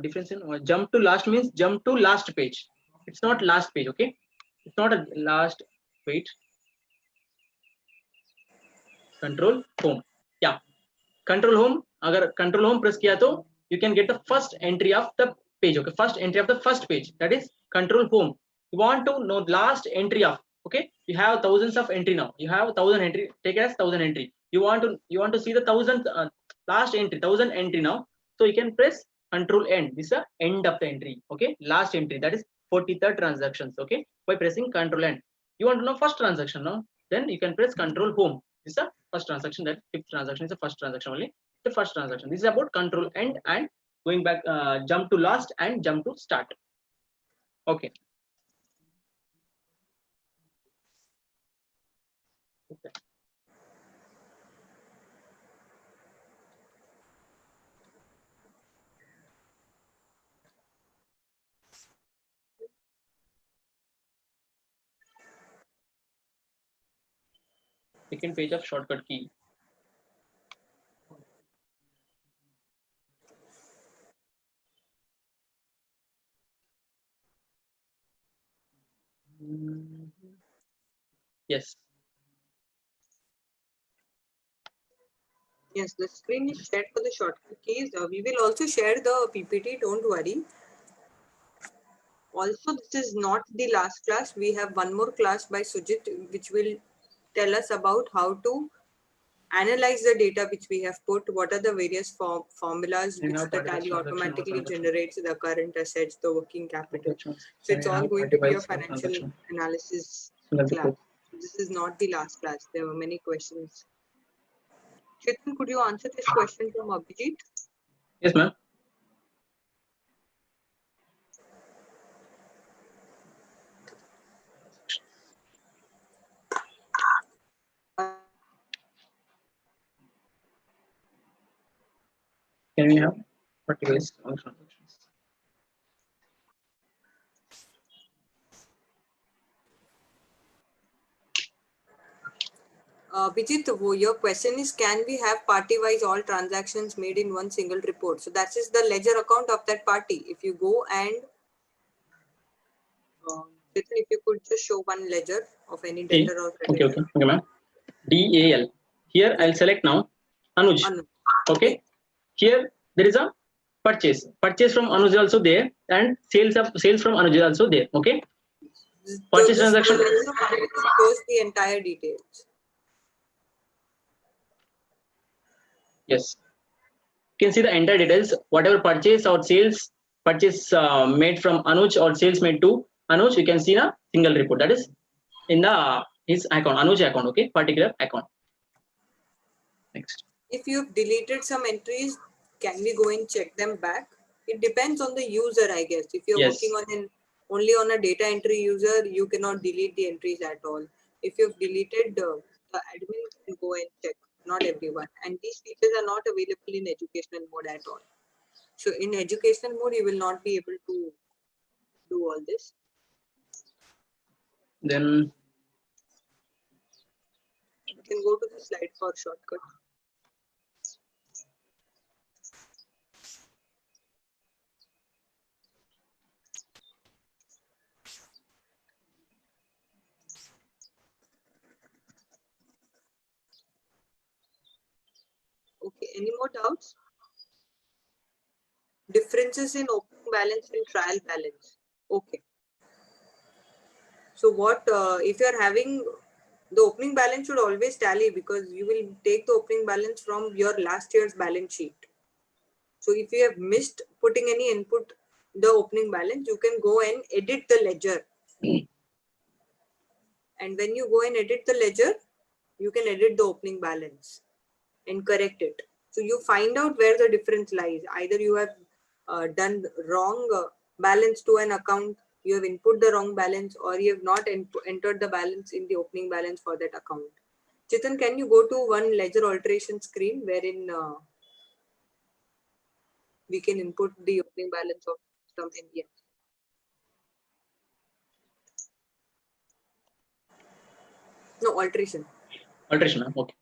Difference in jump to last means jump to last page. It's not last page. Okay. It's not a last page. Control home. Yeah. Control home. Agar control home press kiya to you can get the first entry of the page. Okay. First entry of the first page. That is control home. You want to know last entry of. Okay. You have thousands of entry now. You have 1,000 entry. Take it as 1,000 entry. You want to see the 1,000 last entry. 1,000 entry now. So you can press control end. This is the end of the entry. Okay. Last entry. That is 43rd transactions. Okay. By pressing control end. You want to know first transaction now. Then you can press control home. This is the first transaction. That fifth transaction is the first transaction only. The first transaction. This is about control end and going back. Jump to last and jump to start. Okay. Okay. Second page of shortcut key. Yes. Yes, the screen is shared for the shortcut keys. We will also share the PPT, don't worry. Also, this is not the last class. We have one more class by Sujit, which will tell us about how to analyze the data which we have put, what are the various formulas which the Tally automatically generates, the current assets, the working capital. So it's all going to be a financial analysis class. This is not the last class. There were many questions. Chetan, could you answer this question from Abhijit? Yes, ma'am. Can we have particulars on transactions? Vijit, your question is, can we have party-wise all transactions made in one single report? So that is the ledger account of that party. If you go and, if you could just show one ledger of any debtor or creditor. Okay, ma'am. DAL. Here I'll select now Anuj. Okay. Here there is a Purchase from Anuj is also there, and sales from Anuj is also there. Okay. Purchase This transaction. shows the entire details. Yes. You can see the entire details. Whatever purchase or sales purchase made from Anuj or sales made to Anuj, you can see a single report. That is in the his account, Anuj account. Okay, particular account. Next. If you've deleted some entries, can we go and check them back? It depends on the user, I guess. If you're Yes. working on only on a data entry user, you cannot delete the entries at all. If you've deleted, the admin can go and check, not everyone. And these features are not available in educational mode at all. So in educational mode, you will not be able to do all this. Then You can go to the slide for shortcut. Okay, any more doubts? Differences in opening balance and trial balance. Okay. So what if you are having the opening balance should always tally, because you will take the opening balance from your last year's balance sheet. So if you have missed putting any input the opening balance, you can go and edit the ledger. And when you go and edit the ledger, you can edit the opening balance and correct it. So you find out where the difference lies. Either you have done wrong balance to an account, you have input the wrong balance, or you have not entered the balance in the opening balance for that account. Chitan, can you go to one ledger alteration screen wherein we can input the opening balance of some NBS? No, alteration. alteration. Okay.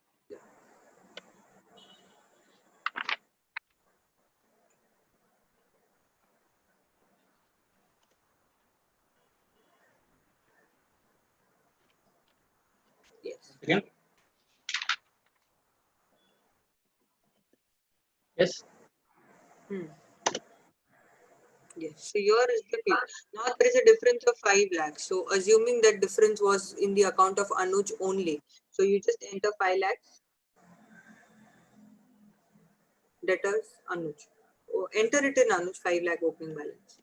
Yes. Again. Yes. Yes. So here is the fee. Now there is a difference of 5 lakhs. So assuming that difference was in the account of Anuj only. So you just enter 5 lakhs. Debtors Anuj. Oh, enter it in Anuj 5 lakh opening balance.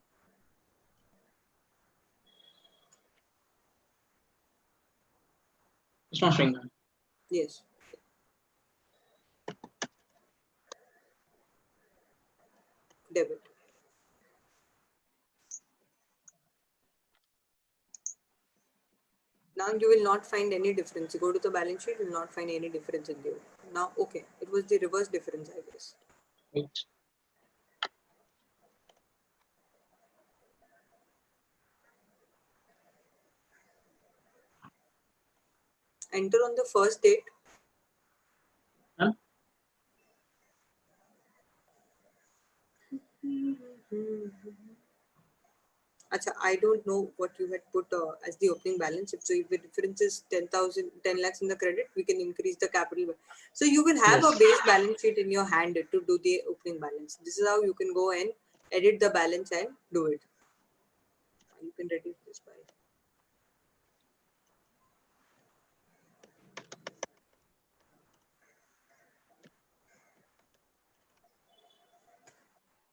It's not showing. Yes. Debit. Now you will not find any difference. You go to the balance sheet, you will not find any difference in the. Now, okay, it was the reverse difference, I guess. Wait. Enter on the first date. Huh? Acha, I don't know what you had put as the opening balance. So if the difference is 10,000, 10 lakhs in the credit, we can increase the capital. So you will have Yes. a base balance sheet in your hand to do the opening balance. This is how you can go and edit the balance and do it. You can reduce this by.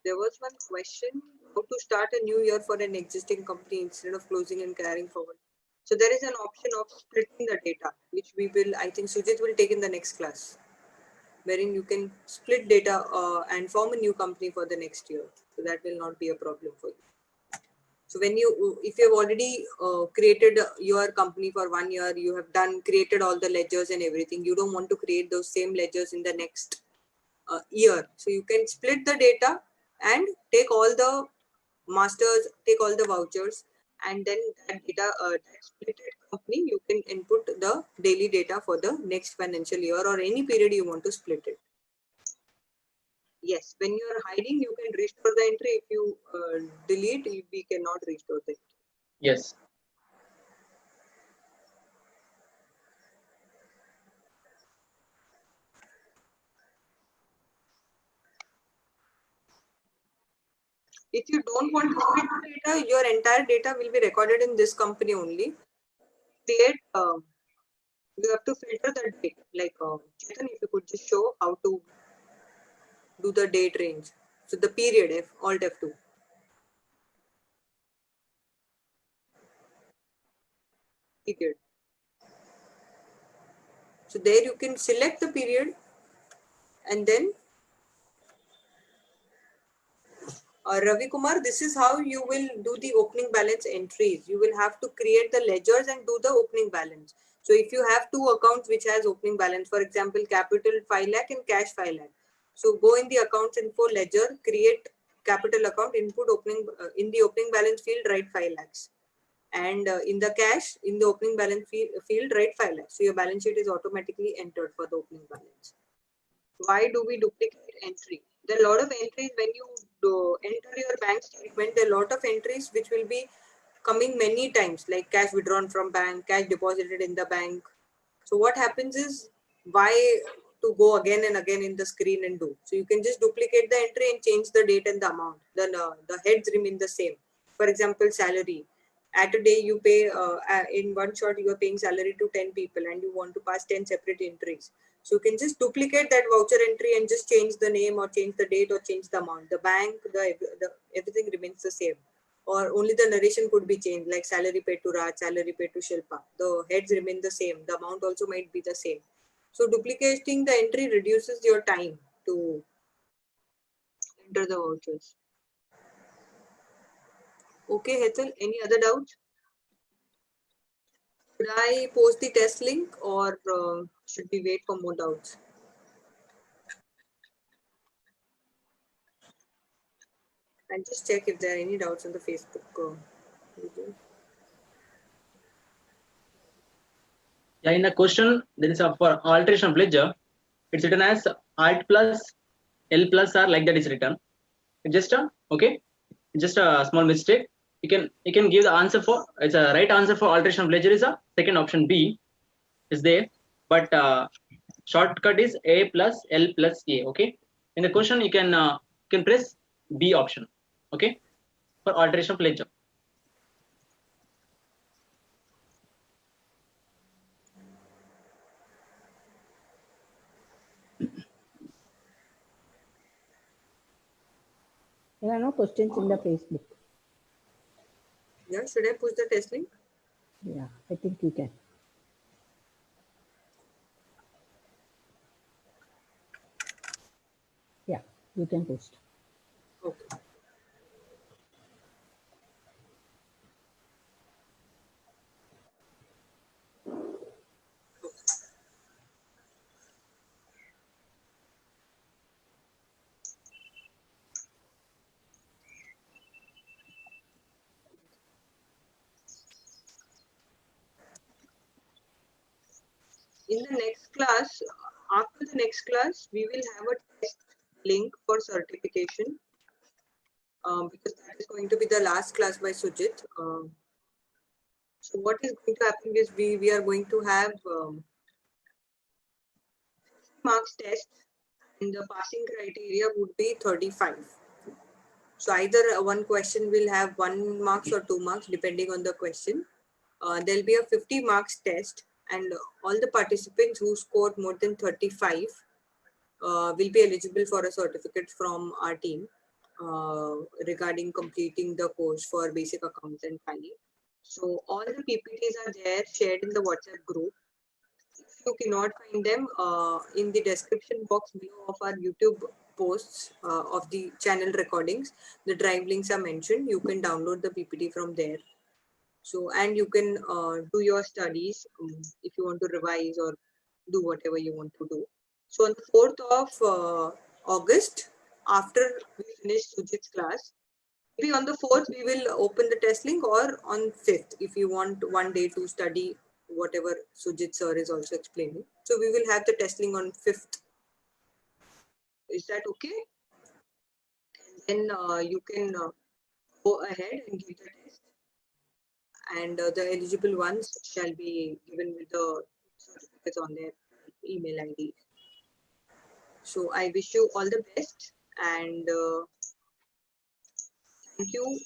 There was one question, how to start a new year for an existing company instead of closing and carrying forward. So there is an option of splitting the data, which we will, I think Sujit will take in the next class, wherein you can split data and form a new company for the next year. So that will not be a problem for you. So when you, if you have already created your company for 1 year, you have created all the ledgers and everything, you don't want to create those same ledgers in the next year. So you can split the data and take all the masters, take all the vouchers, and then that data, that splitted company, you can input the daily data for the next financial year or any period you want to split it. Yes, when you are hiding, you can restore the entry. If you delete, we cannot restore the entry. Yes. If you don't want to split the data, your entire data will be recorded in this company only. Create, you have to filter the date. Like, Chetan, if you could just show how to do the date range. So the period, Alt F2. Period. So there you can select the period and then Ravi Kumar, this is how you will do the opening balance entries. You will have to create the ledgers and do the opening balance. So if you have two accounts which has opening balance, for example, capital 5 lakh and cash 5 lakh. So go in the accounts info ledger, create capital account, input opening in the opening balance field, write 5 lakhs. And in the cash, in the opening balance field, write 5 lakhs. So your balance sheet is automatically entered for the opening balance. Why do we duplicate entry? There are a lot of entries when you enter your bank statement. There are a lot of entries which will be coming many times, like cash withdrawn from bank, cash deposited in the bank. So what happens is, why to go again and again in the screen and do? So you can just duplicate the entry and change the date and the amount. Then the heads remain the same. For example, salary. At a day you pay in one shot you are paying salary to 10 people and you want to pass 10 separate entries. So you can just duplicate that voucher entry and just change the name or change the date or change the amount. The bank, the everything remains the same. Or only the narration could be changed, like salary paid to Raj, salary paid to Shilpa. The heads remain the same. The amount also might be the same. So duplicating the entry reduces your time to enter the vouchers. Okay, Hetal, any other doubts? Should I post the test link or should we wait for more doubts? And just check if there are any doubts on the Facebook video. Yeah, in the question, there is a for alteration of ledger. It's written as Alt plus L plus R, like that is written. It's just a okay, just a small mistake. You can give the answer for, it's a right answer for alteration of ledger is a second option B is there, but shortcut is A plus L plus A. Okay, in the question you can press B option. Okay, for alteration of ledger. There are no questions in the Facebook. Yeah, should I push the test link? Yeah, I think you can. Yeah, you can post. Okay. In the next class, after the next class, we will have a test link for certification because that is going to be the last class by Sujit. So what is going to happen is we are going to have marks test and the passing criteria would be 35. So either one question will have 1 marks or 2 marks depending on the question. There'll be a 50 marks test and all the participants who scored more than 35 will be eligible for a certificate from our team regarding completing the course for basic accounts and finance. So all the PPTs are there shared in the WhatsApp group. If you cannot find them, in the description box below of our YouTube posts of the channel recordings, the drive links are mentioned. You can download the PPT from there. So, and you can do your studies if you want to revise or do whatever you want to do. So on the 4th of August, after we finish Sujit's class, maybe on the 4th, we will open the test link, or on 5th, if you want one day to study whatever Sujit sir is also explaining. So we will have the test link on 5th. Is that okay? And then you can go ahead and give the test. And the eligible ones shall be given with the certificates on their email ID. So I wish you all the best and Thank you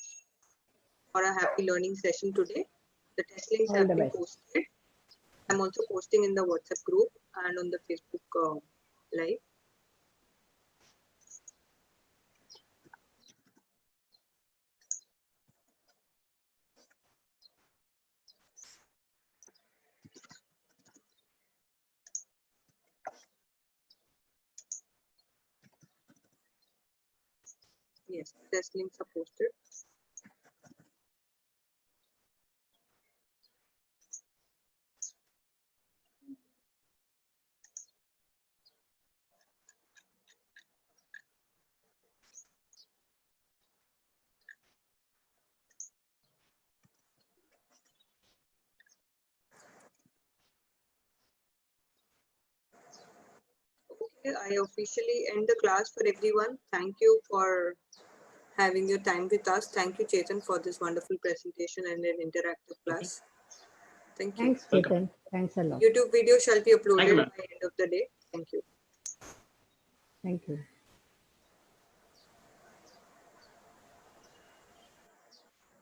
for a happy learning session today. The test links All have the been best. posted. I'm also posting in the WhatsApp group and on the Facebook live. Yes, test links are posted. Okay, I officially end the class for everyone. Thank you for having your time with us. Thank you, Chetan, for this wonderful presentation and an interactive class. Thank you. Thanks, Welcome. Chetan. Thanks a lot. YouTube video shall be Thank you, uploaded ma'am. by end of the day. Thank you. Thank you.